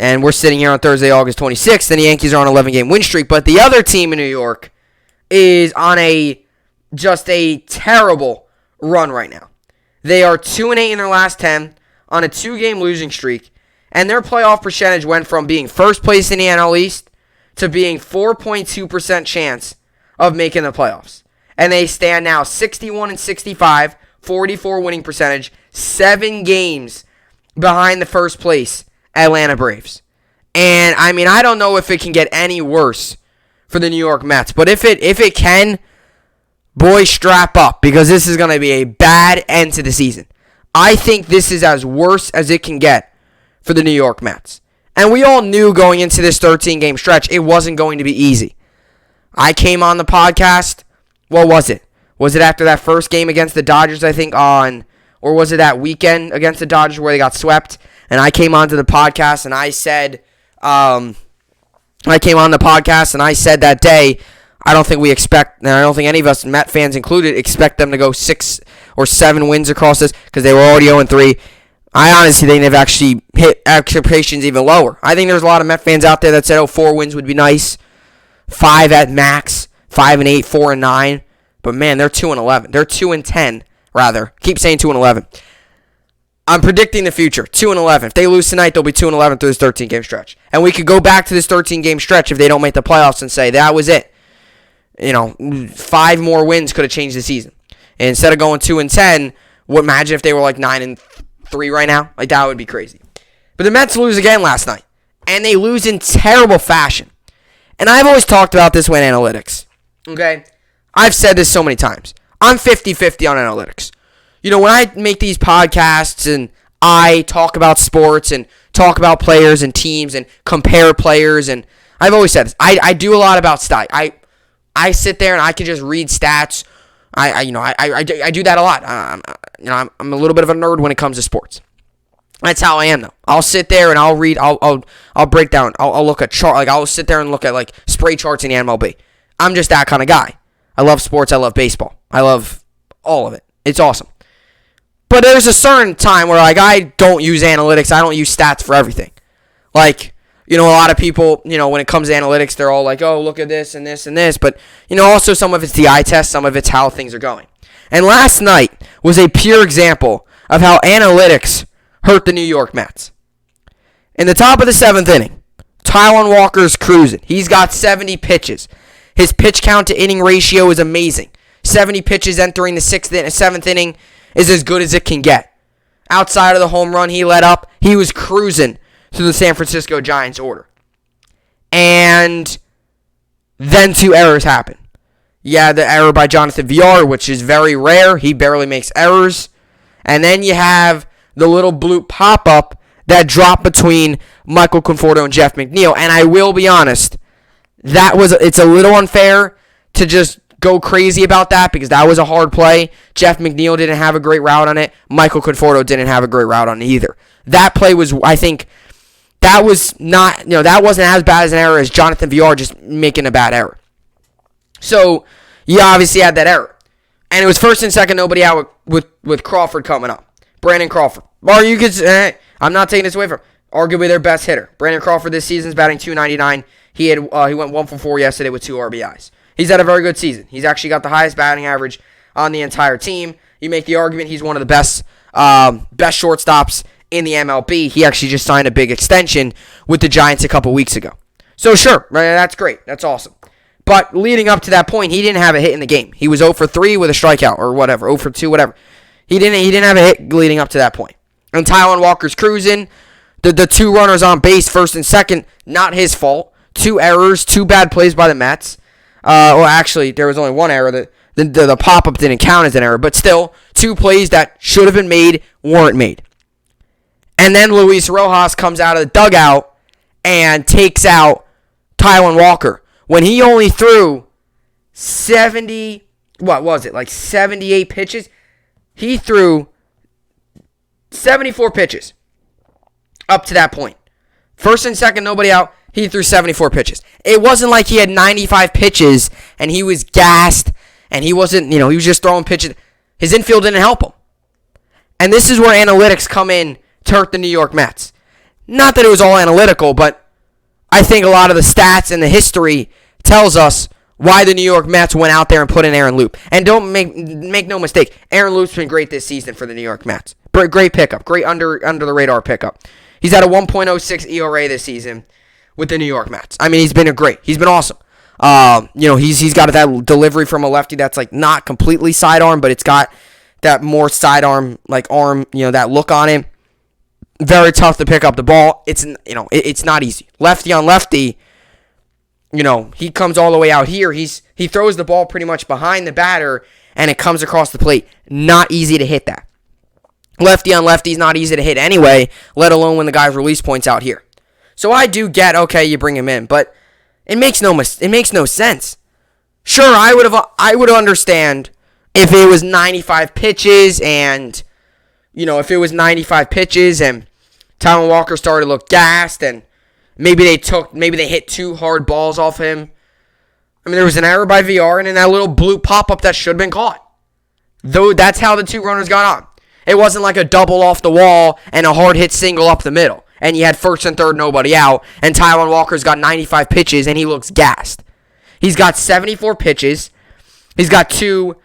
And we're sitting here on Thursday, August 26th, and the Yankees are on an 11-game win streak. But the other team in New York is on just a terrible run right now. They are 2-8 in their last 10 on a 2-game losing streak. And their playoff percentage went from being first place in the NL East to being 4.2% chance of making the playoffs. And they stand now 61-65, 44 winning percentage, 7 games behind the first place Atlanta Braves. And I don't know if it can get any worse for the New York Mets, but if it can, boy, strap up, because this is going to be a bad end to the season. I think this is as worse as it can get for the New York Mets. And we all knew going into this 13-game stretch, it wasn't going to be easy. I came on the podcast, what was it? Was it after that first game against the Dodgers, I think, or was it that weekend against the Dodgers where they got swept? And I came onto the podcast and I said, that day, I don't think any of us, Met fans included, expect them to go 6 or 7 wins across this, because they were already 0-3. I honestly think they've actually hit expectations even lower. I think there's a lot of Met fans out there that said, 4 wins would be nice, 5 at max, 5-8, 4-9. But man, they're 2-11. They're 2-10, rather. Keep saying 2-11. I'm predicting the future. 2-11. If they lose tonight, they'll be 2-11 through this 13-game stretch. And we could go back to this 13-game stretch if they don't make the playoffs and say that was it. 5 more wins could have changed the season. And instead of going 2-10, imagine if they were like 9-3 right now? Like, that would be crazy. But the Mets lose again last night. And they lose in terrible fashion. And I've always talked about this with analytics. Okay? I've said this so many times. I'm 50-50 on analytics. When I make these podcasts and I talk about sports and talk about players and teams and compare players, and I've always said this. I do a lot about stats. I sit there and I can just read stats. I do that a lot. I'm a little bit of a nerd when it comes to sports. That's how I am, though. I'll sit there and I'll read. I'll break down. I'll look at chart. Like, I'll sit there and look at like spray charts in the MLB. I'm just that kind of guy. I love sports. I love baseball. I love all of it. It's awesome. But there's a certain time where like I don't use analytics. I don't use stats for everything. Like, a lot of people, when it comes to analytics, they're all like, oh, look at this and this and this. But, also some of it's the eye test. Some of it's how things are going. And last night was a pure example of how analytics hurt the New York Mets. In the top of the 7th inning, Taijuan Walker's cruising. He's got 70 pitches. His pitch count to inning ratio is amazing. 70 pitches entering the 7th inning is as good as it can get. Outside of the home run he let up, he was cruising through the San Francisco Giants order. And then 2 errors happen. Yeah, the error by Jonathan Villar, which is very rare. He barely makes errors. And then you have the little bloop pop-up that dropped between Michael Conforto and Jeff McNeil. And I will be honest, it's a little unfair to just go crazy about that, because that was a hard play. Jeff McNeil didn't have a great route on it. Michael Conforto didn't have a great route on it either. That play was, I think, that was not, that wasn't as bad as an error as Jonathan Villar just making a bad error. So, you obviously had that error. And it was first and second, nobody out with Crawford coming up. Brandon Crawford. Or you could say, I'm not taking this away from him, arguably their best hitter. Brandon Crawford this season's batting .299. He went 1 for 4 yesterday with 2 RBIs. He's had a very good season. He's actually got the highest batting average on the entire team. You make the argument he's one of the best shortstops in the MLB. He actually just signed a big extension with the Giants a couple weeks ago. So sure, that's great. That's awesome. But leading up to that point, he didn't have a hit in the game. He was 0 for 3 with a strikeout or whatever, 0 for 2, whatever. He didn't have a hit leading up to that point. And Taijuan Walker's cruising. The 2 runners on base, first and second, not his fault. 2 errors, 2 bad plays by the Mets. Well, actually, there was only 1 error. The pop-up didn't count as an error. But still, 2 plays that should have been made weren't made. And then Luis Rojas comes out of the dugout and takes out Taijuan Walker when he only threw 78 pitches? He threw 74 pitches up to that point. First and second, nobody out. He threw 74 pitches. It wasn't like he had 95 pitches and he was gassed and he wasn't, he was just throwing pitches. His infield didn't help him. And this is where analytics come in to hurt the New York Mets. Not that it was all analytical, but I think a lot of the stats and the history tells us why the New York Mets went out there and put in Aaron Loup. And don't make no mistake, Aaron Loup's been great this season for the New York Mets. Great pickup, great under the radar pickup. He's had a 1.06 ERA this season with the New York Mets. I mean, he's been awesome. He's got that delivery from a lefty that's like not completely sidearm, but it's got that more sidearm like arm, that look on him. Very tough to pick up the ball. It's not easy. Lefty on lefty. He comes all the way out here. He throws the ball pretty much behind the batter, and it comes across the plate. Not easy to hit that. Lefty on lefty is not easy to hit anyway, let alone when the guy's release point's out here. So I do get, okay, you bring him in, but it makes no sense. Sure, I would understand if it was 95 pitches and Taijuan Walker started to look gassed and maybe they hit 2 hard balls off him. I mean, there was an error by VR and then that little blue pop-up that should have been caught. Though that's how the 2 runners got on. It wasn't like a double off the wall and a hard hit single up the middle. And you had first and third, nobody out. And Taijuan Walker's got 95 pitches and he looks gassed. He's got 74 pitches. He's got 2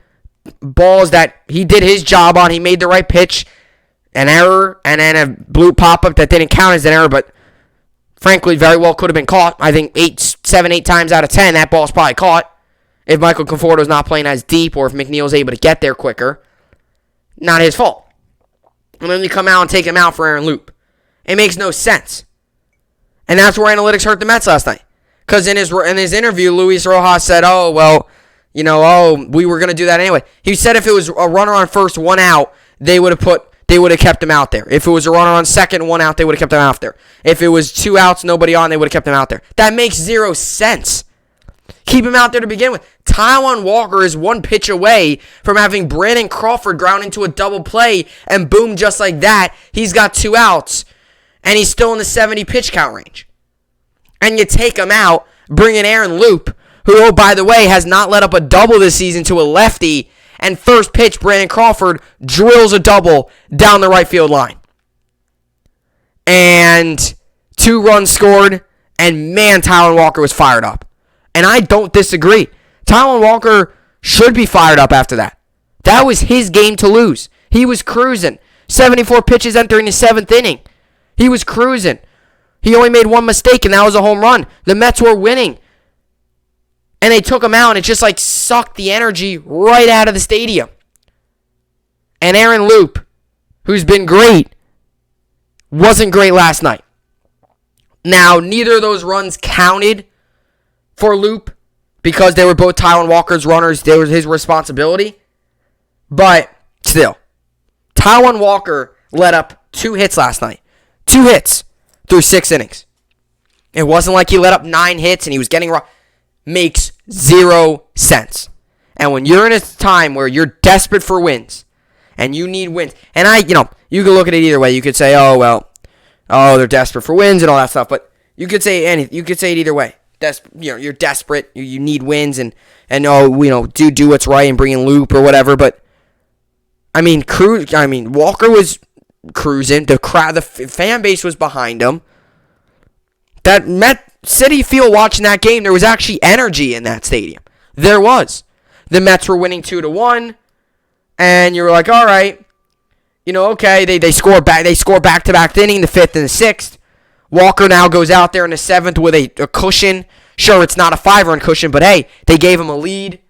balls that he did his job on. He made the right pitch. An error and then a blue pop-up that didn't count as an error, but frankly, very well could have been caught. I think 8 times out of 10, that ball's probably caught. If Michael Conforto's not playing as deep or if McNeil's able to get there quicker, not his fault. And then you come out and take him out for Aaron Loup. It makes no sense. And that's where analytics hurt the Mets last night. Because in his interview, Luis Rojas said, we were going to do that anyway. He said if it was a runner on first, 1 out, they would have kept him out there. If it was a runner on second, 1 out, they would have kept him out there. If it was 2 outs, nobody on, they would have kept him out there. That makes 0 sense. Keep him out there to begin with. Taijuan Walker is 1 pitch away from having Brandon Crawford ground into a double play, and boom, just like that, he's got 2 outs, and he's still in the 70 pitch count range. And you take him out, bring in Aaron Loup, who, oh, by the way, has not let up a double this season to a lefty, and first pitch, Brandon Crawford drills a double down the right field line. And 2 runs scored, and man, Taijuan Walker was fired up. And I don't disagree. Taijuan Walker should be fired up after that. That was his game to lose. He was cruising. 74 pitches entering the 7th inning. He was cruising. He only made 1 mistake, and that was a home run. The Mets were winning. And they took him out, and it just like sucked the energy right out of the stadium. And Aaron Loup, who's been great, wasn't great last night. Now, neither of those runs counted for Loup because they were both Taijuan Walker's runners. They were his responsibility. But still, Taijuan Walker let up 2 hits last night. 2 hits through 6 innings. It wasn't like he let up 9 hits and he was getting wrong. Makes 0 sense. And when you're in a time where you're desperate for wins and you need wins, and you can look at it either way. You could say, they're desperate for wins and all that stuff, but you could say anything. You could say it either way. You're desperate. You need wins, and do what's right and bring in Loup or whatever. But Walker was cruising. The fan base was behind him. That Met City Field watching that game, there was actually energy in that stadium. There was. The Mets were winning 2-1, and you were like, all right, okay, they score back. They score back-to-back inning, the 5th and the 6th. Walker now goes out there in the 7th with a cushion. Sure, it's not a 5-run cushion, but hey, they gave him a lead.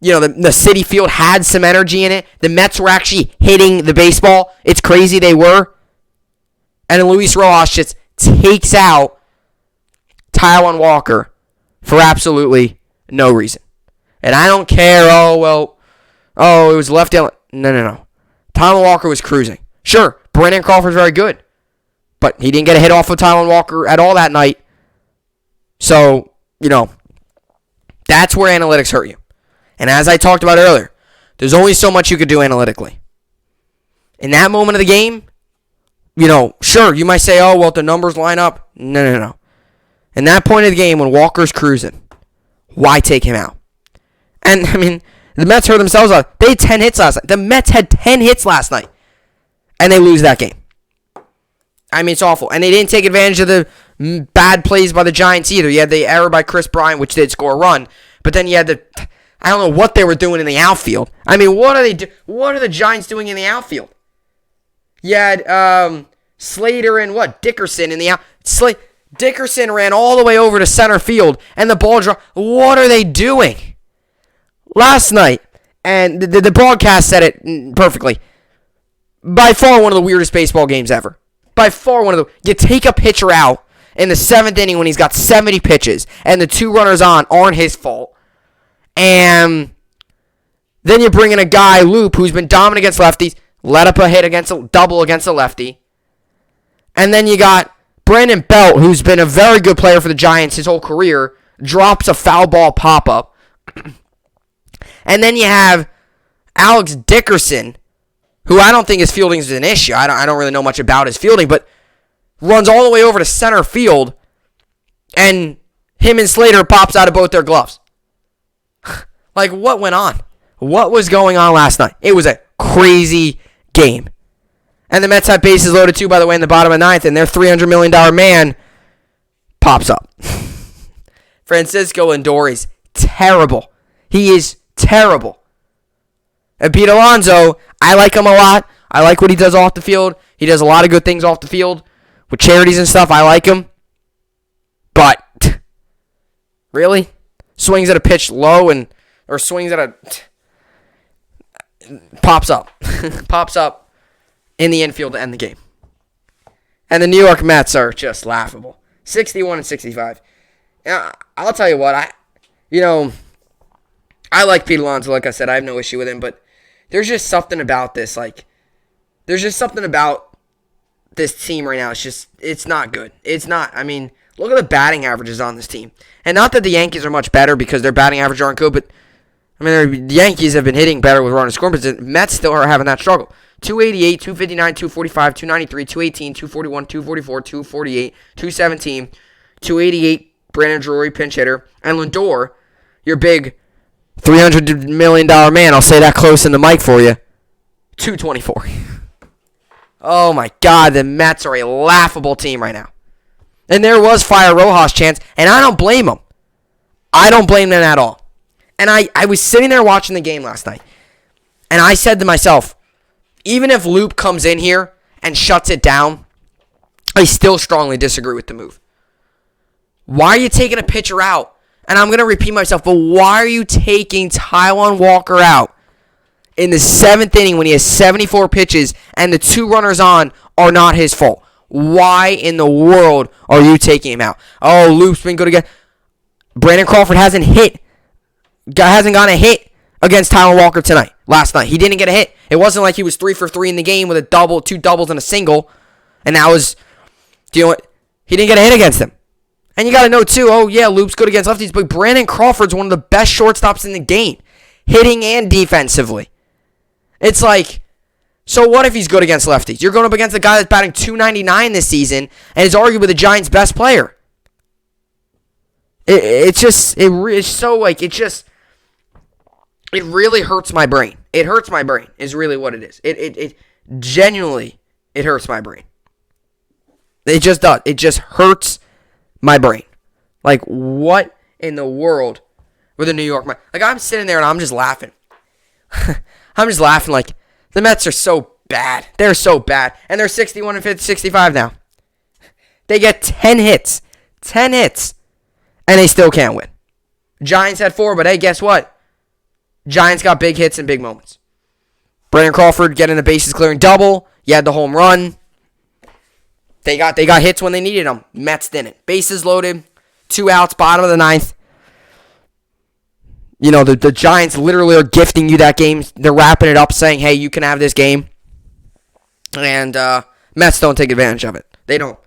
The City Field had some energy in it. The Mets were actually hitting the baseball. It's crazy they were. And then Luis Rojas just takes out Taijuan Walker for absolutely no reason. And I don't care, it was left down. No. Taijuan Walker was cruising. Sure, Brandon Crawford's very good. But he didn't get a hit off of Taijuan Walker at all that night. So, that's where analytics hurt you. And as I talked about earlier, there's only so much you could do analytically. In that moment of the game, sure, you might say, the numbers line up. No. In that point of the game when Walker's cruising, why take him out? And, the Mets hurt themselves out. They had 10 hits last night. The Mets had 10 hits last night. And they lose that game. I mean, it's awful. And they didn't take advantage of the bad plays by the Giants either. You had the error by Chris Bryant, which did score a run. But then you had I don't know what they were doing in the outfield. I mean, what are the Giants doing in the outfield? You had Slater and Dickerson in the out. Dickerson ran all the way over to center field, and the ball dropped. What are they doing? Last night, and the broadcast said it perfectly. By far one of the weirdest baseball games ever. By far one of the... You take a pitcher out in the 7th inning when he's got 70 pitches, and the 2 runners on aren't his fault. And then you bring in a guy, Loop, who's been dominant against lefties, let up a hit double against a lefty. And then you got Brandon Belt, who's been a very good player for the Giants his whole career, drops a foul ball pop-up. And then you have Alex Dickerson, who I don't think his fielding is an issue. I don't really know much about his fielding, but runs all the way over to center field, and him and Slater pops out of both their gloves. Like, what went on? What was going on last night? It was a crazy game. And the Mets had bases loaded too, by the way, in the bottom of the 9th, and their $300 million man pops up. Francisco Lindor's terrible. He is terrible. And Pete Alonso, I like him a lot. I like what he does off the field. He does a lot of good things off the field with charities and stuff. I like him. But, really? Swings at a pitch low or swings at a... Pops up. Pops up in the infield to end the game. And the New York Mets are just laughable. 61-65. I'll tell you what, I like Pete Alonso, like I said. I have no issue with him, but there's just something about this. There's just something about this team right now. It's not good. It's not. I mean, look at the batting averages on this team. And not that the Yankees are much better because their batting average aren't good, but I mean, the Yankees have been hitting better with running scoring, but the Mets still are having that struggle. 288, 259, 245, 293, 218, 241, 244, 248, 217, 288, Brandon Drury, pinch hitter, and Lindor, your big $300 million man, I'll say that close in the mic for you, 224. Oh my God, the Mets are a laughable team right now. And there was Fire Rojas chance, and I don't blame them. I don't blame them at all. And I was sitting there watching the game last night, and I said to myself, even if Loop comes in here and shuts it down, I still strongly disagree with the move. Why are you taking a pitcher out? And I'm going to repeat myself, but why are you taking Taijuan Walker out in the 7th inning when he has 74 pitches and the 2 runners on are not his fault? Why in the world are you taking him out? Oh, Loop's been good again. Brandon Crawford hasn't gotten a hit against Taijuan Walker last night. He didn't get a hit. It wasn't like he was 3 for 3 in the game with a double, 2 doubles and a single. And that was, he didn't get a hit against him. And you got to know, too, Loop's good against lefties, but Brandon Crawford's one of the best shortstops in the game, hitting and defensively. It's like, so what if he's good against lefties? You're going up against a guy that's batting .299 this season and is arguably the Giants' best player. It really hurts my brain. It hurts my brain is really what it is. It genuinely, it hurts my brain. It just does. It just hurts my brain. Like, what in the world with the New York Mets? Like, I'm sitting there and I'm just laughing. I'm just laughing like, the Mets are so bad. They're so bad. And they're 61-65 now. They get 10 hits. 10 hits. And they still can't win. Giants had 4, but hey, guess what? Giants got big hits and big moments. Brandon Crawford getting a bases clearing double. You had the home run. They got hits when they needed them. Mets didn't. Bases loaded. 2 outs, bottom of the 9th. You know, the Giants literally are gifting you that game. They're wrapping it up saying, hey, you can have this game. And Mets don't take advantage of it. They don't.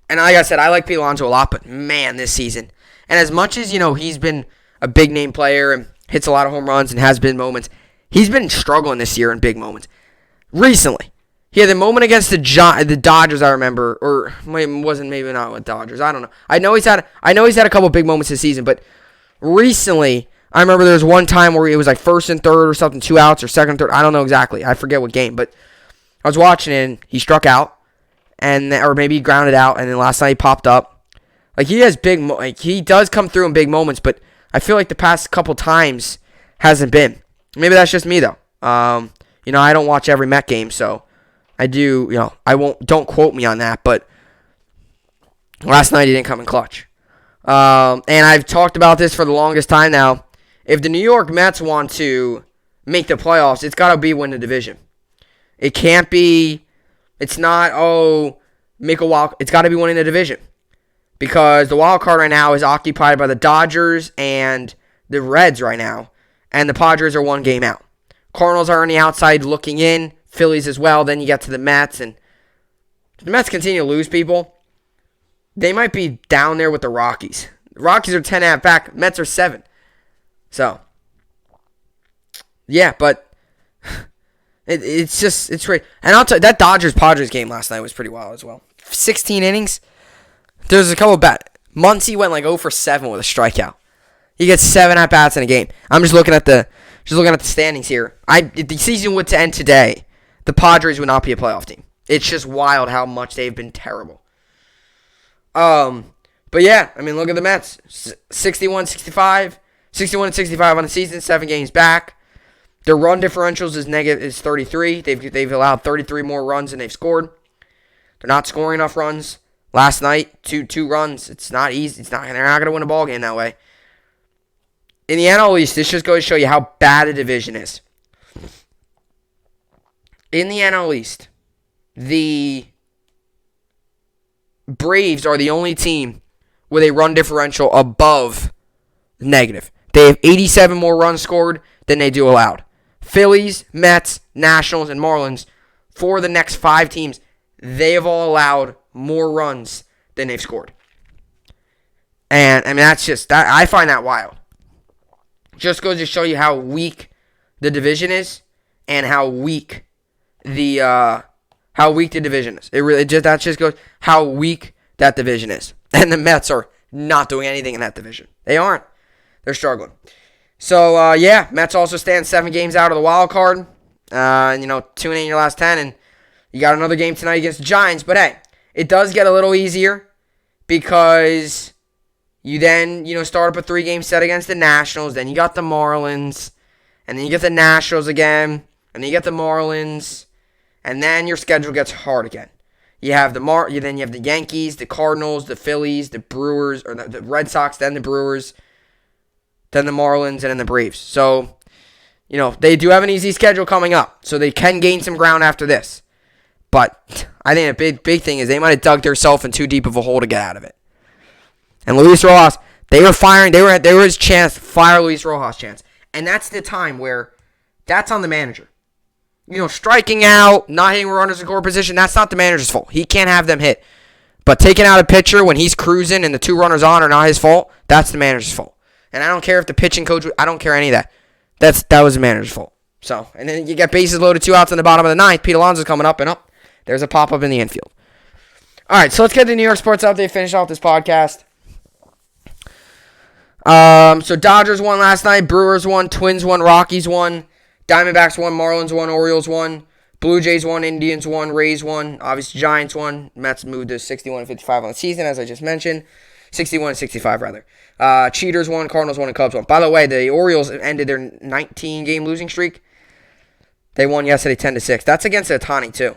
And like I said, I like Pete Alonso a lot, but man, this season. And as much as, he's been a big-name player and hits a lot of home runs and has been moments, he's been struggling this year in big moments. Recently. He had the moment against the Dodgers, I remember, or wasn't maybe not with Dodgers. I don't know. I know he's had a couple big moments this season, but recently, I remember there was one time where it was like 1st and 3rd or something, 2 outs or 2nd and 3rd. I don't know exactly. I forget what game, but I was watching it and he struck out, or maybe he grounded out, and then last night he popped up. Like, he has he does come through in big moments, but I feel like the past couple times hasn't been. Maybe that's just me, though. I don't watch every Met game, so I do, don't quote me on that, but last night he didn't come in clutch. And I've talked about this for the longest time now. If the New York Mets want to make the playoffs, it's got to be win the division. It can't be, it's not, make a wild, it's got to be winning the division. Because the wild card right now is occupied by the Dodgers and the Reds right now. And the Padres are one game out. Cardinals are on the outside looking in. Phillies as well. Then you get to the Mets. And if the Mets continue to lose people, they might be down there with the Rockies. The Rockies are 10.5 back. Mets are 7. So, yeah, but it's great. And I'll tell you, that Dodgers-Padres game last night was pretty wild as well. 16 innings. There's a couple of bats. Muncy went like 0 for 7 with a strikeout. He gets 7 at-bats in a game. I'm just looking at the standings here. If the season would to end today, the Padres would not be a playoff team. It's just wild how much they've been terrible. But yeah, I mean, look at the Mets. 61-65 on the season, 7 games back. Their run differentials is 33. They've allowed 33 more runs than they've scored. They're not scoring enough runs. Last night, two runs. It's not easy. They're not going to win a ball game that way. In the NL East, this just goes to show you how bad a division is. In the NL East, the Braves are the only team with a run differential above negative. They have 87 more runs scored than they do allowed. Phillies, Mets, Nationals, and Marlins, for the next 5 teams, they have all allowed more runs than they've scored. And, I mean, I find that wild. Just goes to show you how weak the division is and how weak the division is. That just goes how weak that division is. And the Mets are not doing anything in that division. They aren't. They're struggling. So, Mets also stand 7 games out of the wild card. 2 in your last 10, and you got another game tonight against the Giants. But, hey, it does get a little easier because you then, start up a 3-game set against the Nationals. Then you got the Marlins. And then you get the Nationals again. And then you get the Marlins. And then your schedule gets hard again. You have then you have the Yankees, the Cardinals, the Phillies, the Brewers, or the Red Sox, then the Brewers, then the Marlins, and then the Braves. So, they do have an easy schedule coming up. So they can gain some ground after this. But I think a big thing is they might have dug themselves in too deep of a hole to get out of it. And Luis Rojas, they were his chance to fire Luis Rojas' chance. And that's the time where that's on the manager. Striking out, not hitting runners in score position, that's not the manager's fault. He can't have them hit. But taking out a pitcher when he's cruising and the 2 runners on are not his fault, that's the manager's fault. And I don't care if the pitching coach, I don't care any of that. That was the manager's fault. So, and then you get bases loaded, 2 outs in the bottom of the 9th. Pete Alonso's coming up and up. There's a pop-up in the infield. All right, so let's get to the New York sports update, finish off this podcast. So Dodgers won last night, Brewers won, Twins won, Rockies won, Diamondbacks won, Marlins won, Orioles won, Blue Jays won, Indians won, Rays won, obviously Giants won. Mets moved to 61-55 on the season, as I just mentioned. 61-65, rather. Cheaters won, Cardinals won, and Cubs won. By the way, the Orioles ended their 19-game losing streak. They won yesterday 10-6. That's against Ohtani, too.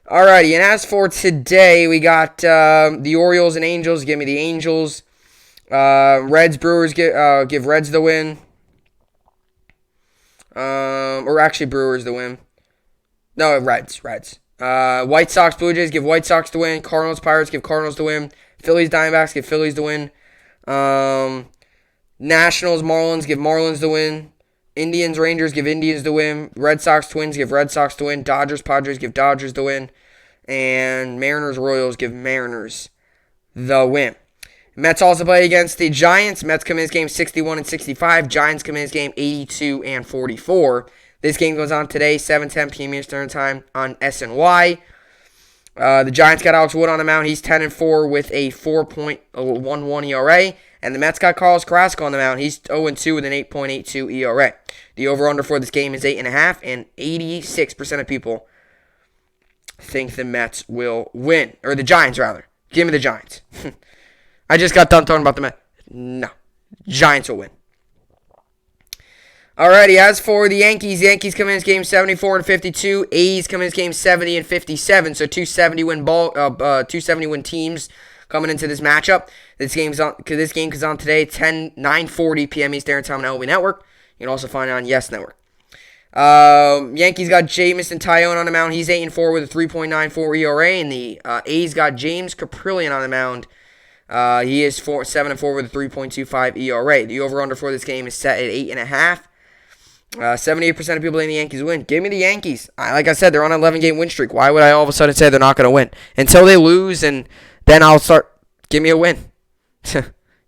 Alrighty, and as for today, we got the Orioles and Angels. Give me the Angels. Reds, Brewers, give Reds the win. Or actually, Brewers the win. No, Reds. White Sox, Blue Jays, give White Sox the win. Cardinals, Pirates, give Cardinals the win. Phillies, Diamondbacks, give Phillies the win. Nationals, Marlins, give Marlins the win. Indians, Rangers, give Indians the win. Red Sox, Twins, give Red Sox the win. Dodgers, Padres, give Dodgers the win. And Mariners, Royals, give Mariners the win. Mets also play against the Giants. Mets come in this game 61-65. Giants come in this game 82-44. This game goes on today, 7:10 p.m. Eastern Time on SNY. The Giants got Alex Wood on the mound. He's 10-4 with a 4.11 ERA. And the Mets got Carlos Carrasco on the mound. He's 0-2 with an 8.82 ERA. The over-under for this game is 8.5, and 86% of people think the Mets will win. Or the Giants, rather. Give me the Giants. I just got done talking about the Mets. No. Giants will win. Alrighty, as for the Yankees come in this game 74-52. A's come in this game 70-57. So 270 win teams coming into this matchup. This game is on today, 9:40 p.m. Eastern Time on LB Network. You can also find it on Yes Network. Yankees got Jamison Tyone on the mound. He's 8-4 with a 3.94 ERA, and the A's got James Caprillion on the mound. He is 7-4 with a 3.25 ERA. The over/under for this game is set at 8.5. 78% of people in the Yankees win. Give me the Yankees. Like I said, they're on an 11-game win streak. Why would I all of a sudden say they're not going to win? Until they lose, and then I'll start. Give me a win.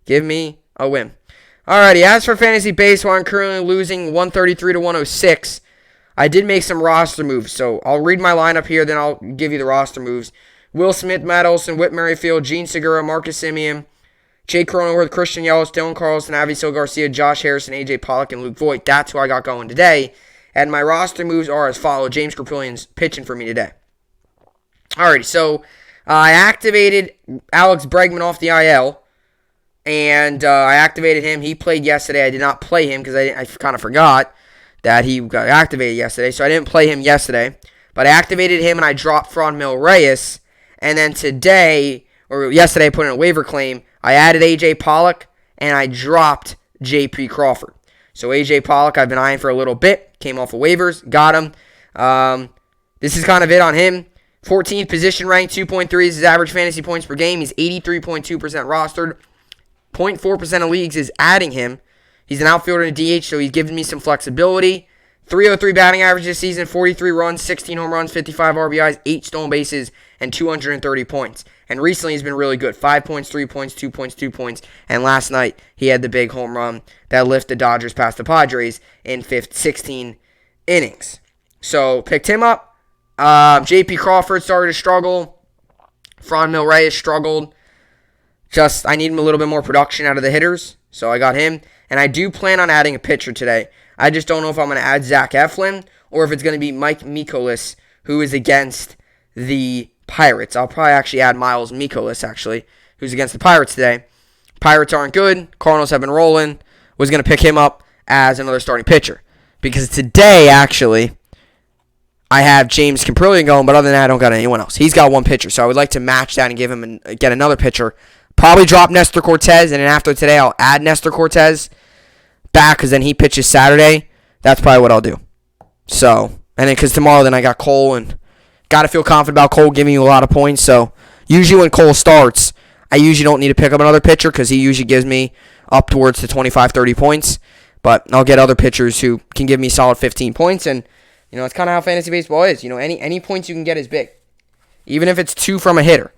Give me a win. Alrighty, as for fantasy baseball, I'm currently losing 133-106. I did make some roster moves, so I'll read my lineup here, then I'll give you the roster moves. Will Smith, Matt Olson, Whit Merrifield, Gene Segura, Marcus Semien, Jake Cronenworth, Christian Yelich, Dylan Carlson, Avisail Garcia, Josh Harrison, AJ Pollock, and Luke Voigt. That's who I got going today. And my roster moves are as follows. James Caprilion's pitching for me today. Alrighty, so I activated Alex Bregman off the IL. And I activated him. He played yesterday. I did not play him because I kind of forgot that he got activated yesterday. So I didn't play him yesterday. But I activated him and I dropped Franmil Reyes. And then today, or yesterday, I put in a waiver claim. I added AJ Pollock and I dropped JP Crawford. So AJ Pollock, I've been eyeing for a little bit. Came off of waivers. Got him. This is kind of it on him. 14th position ranked, 2.3 is his average fantasy points per game. He's 83.2% rostered. 0.4% of leagues is adding him. He's an outfielder in DH, so he's giving me some flexibility. 303 batting average this season, 43 runs, 16 home runs, 55 RBIs, 8 stolen bases, and 230 points. And recently he's been really good. 5 points, 3 points, 2 points, 2 points. And last night he had the big home run that lifted the Dodgers past the Padres in 16 innings. So picked him up. JP Crawford started to struggle. Franmil Reyes struggled. I need him a little bit more production out of the hitters, so I got him. And I do plan on adding a pitcher today. I just don't know if I'm going to add Zach Eflin or if it's going to be Mike Mikolas, who is against the Pirates. I'll probably actually add Miles Mikolas, actually, who's against the Pirates today. Pirates aren't good. Cardinals have been rolling. Was going to pick him up as another starting pitcher. Because today, actually, I have James Caprillion going, but other than that, I don't got anyone else. He's got one pitcher, so I would like to match that and give him get another pitcher. Probably drop Nestor Cortez, and then after today, I'll add Nestor Cortez back because then he pitches Saturday. That's probably what I'll do. So, and then because tomorrow, then I got Cole, and got to feel confident about Cole giving you a lot of points. So, usually when Cole starts, I usually don't need to pick up another pitcher because he usually gives me up towards the 25, 30 points. But I'll get other pitchers who can give me solid 15 points, and it's kind of how fantasy baseball is. Any points you can get is big, even if it's 2 from a hitter.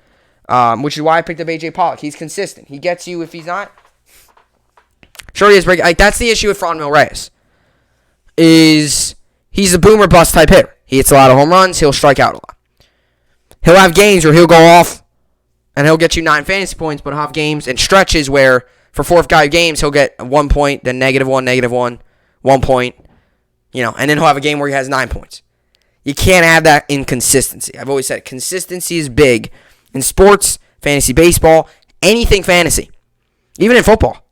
Which is why I picked up AJ Pollock. He's consistent. He gets you if he's not. Sure, he is breaking. That's the issue with Franmil Reyes. He's a boomer bust type hitter. He hits a lot of home runs. He'll strike out a lot. He'll have games where he'll go off and he'll get you 9 fantasy points, but he'll have games and stretches where for 4 or 5 games he'll get 1 point, then -1, -1 point, and then he'll have a game where he has 9 points. You can't have that inconsistency. I've always said consistency is big. In sports, fantasy baseball, anything fantasy, even in football.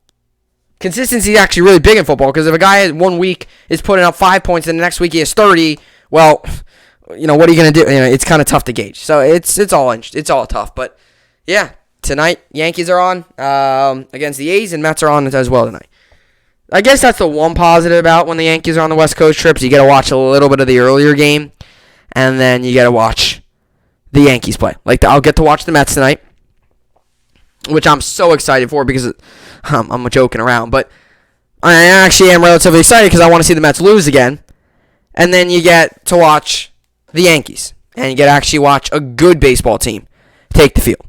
Consistency is actually really big in football because if a guy 1 week is putting up 5 points and the next week he has 30, well, what are you going to do? It's kind of tough to gauge. So it's all tough. But yeah, tonight Yankees are on against the A's and Mets are on as well tonight. I guess that's the one positive about when the Yankees are on the West Coast trips. You get to watch a little bit of the earlier game, and then you get to watch the Yankees play. I'll get to watch the Mets tonight, which I'm so excited for because I'm joking around, but I actually am relatively excited because I want to see the Mets lose again. And then you get to watch the Yankees, and you get to actually watch a good baseball team take the field.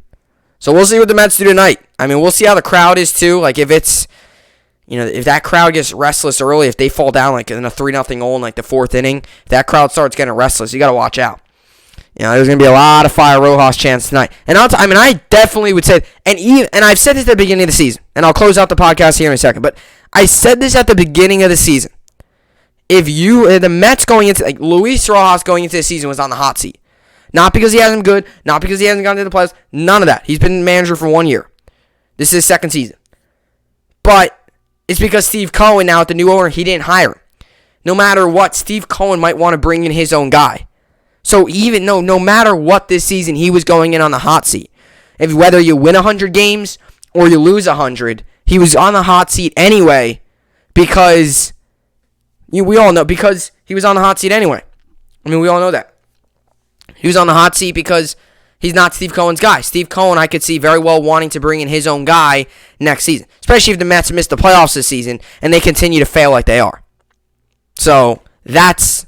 So we'll see what the Mets do tonight. We'll see how the crowd is too. If it's, if that crowd gets restless early, if they fall down in a 3-0 hole in the 4th inning, if that crowd starts getting restless, you got to watch out. There's going to be a lot of Fire Rojas chants tonight. And I definitely would say, and I've said this at the beginning of the season, and I'll close out the podcast here in a second, but I said this at the beginning of the season. If the Mets going into, Luis Rojas going into the season was on the hot seat. Not because he hasn't been good, not because he hasn't gone to the playoffs, none of that. He's been manager for 1 year. This is his second season. But it's because Steve Cohen, now at the new owner, he didn't hire him. No matter what, Steve Cohen might want to bring in his own guy. So even though no matter what this season, he was going in on the hot seat. Whether you win 100 games or you lose 100, he was on the hot seat anyway because we all know, because he was on the hot seat anyway. I mean, we all know that. He was on the hot seat because he's not Steve Cohen's guy. Steve Cohen, I could see very well wanting to bring in his own guy next season, especially if the Mets miss the playoffs this season and they continue to fail like they are. So that's,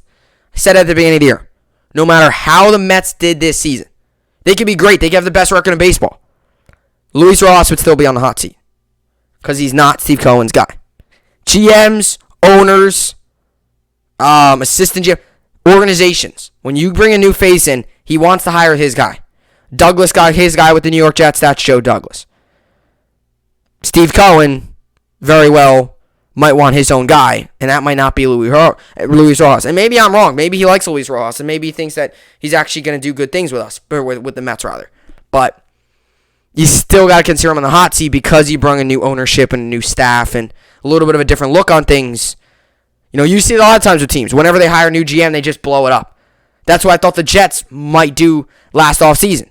I said at the beginning of the year, no matter how the Mets did this season, they could be great. They could have the best record in baseball. Luis Rojas would still be on the hot seat because he's not Steve Cohen's guy. GMs, owners, assistant GM, organizations. When you bring a new face in, he wants to hire his guy. Douglas got his guy with the New York Jets. That's Joe Douglas. Steve Cohen, very well, might want his own guy, and that might not be Luis Rojas. And maybe I'm wrong. Maybe he likes Luis Rojas, and maybe he thinks that he's actually going to do good things with us, or with the Mets, rather. But you still got to consider him on the hot seat because he brought a new ownership and a new staff and a little bit of a different look on things. You know, you see it a lot of times with teams. Whenever they hire a new GM, they just blow it up. That's what I thought the Jets might do last offseason,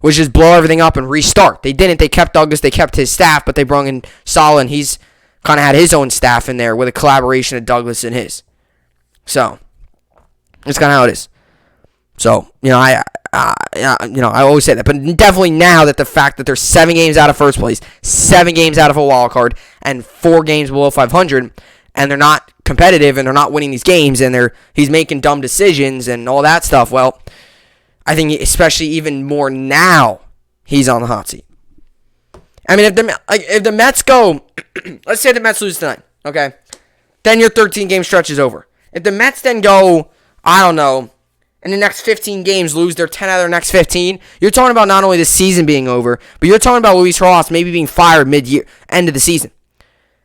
was just blow everything up and restart. They didn't. They kept Douglas. They kept his staff, but they brought in Sala, and he's kind of had his own staff in there with a collaboration of Douglas and his. So, that's kind of how it is. So, I always say that. But definitely now that the fact that they're 7 games out of first place, 7 games out of a wild card, and 4 games below 500, and they're not competitive, and they're not winning these games, and he's making dumb decisions and all that stuff, well, I think especially even more now, he's on the hot seat. I mean, if the Mets go, let's say the Mets lose tonight, okay? Then your 13-game stretch is over. If the Mets then go, I don't know, in the next 15 games lose their 10 out of their next 15, you're talking about not only the season being over, but you're talking about Luis Rojas maybe being fired mid-year, end of the season.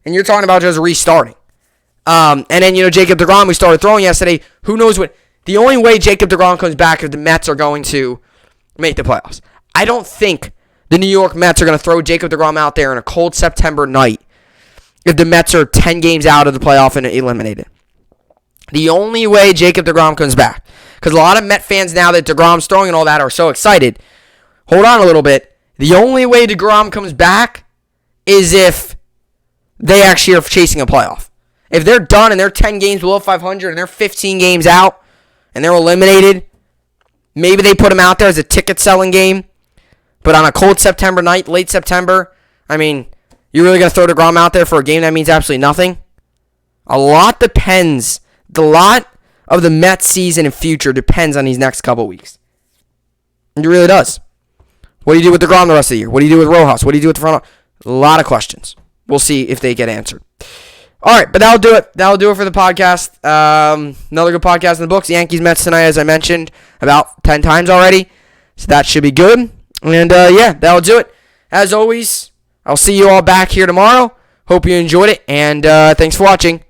And you're talking about just restarting. And then, Jacob deGrom, we started throwing yesterday. Who knows what? The only way Jacob deGrom comes back if the Mets are going to make the playoffs. I don't think the New York Mets are going to throw Jacob deGrom out there on a cold September night if the Mets are 10 games out of the playoff and eliminated. The only way Jacob deGrom comes back, because a lot of Met fans now that deGrom's throwing and all that are so excited. Hold on a little bit. The only way deGrom comes back is if they actually are chasing a playoff. If they're done and they're 10 games below 500 and they're 15 games out and they're eliminated, maybe they put him out there as a ticket-selling game. But on a cold September night, late September, I mean, you're really going to throw deGrom out there for a game that means absolutely nothing? A lot depends. A lot of the Mets season and future depends on these next couple weeks. It really does. What do you do with deGrom the rest of the year? What do you do with Rojas? What do you do with the front? A lot of questions. We'll see if they get answered. All right, but that'll do it. That'll do it for the podcast. Another good podcast in the books. Yankees Mets tonight, as I mentioned, about 10 times already. So that should be good. And, that'll do it. As always, I'll see you all back here tomorrow. Hope you enjoyed it, and thanks for watching.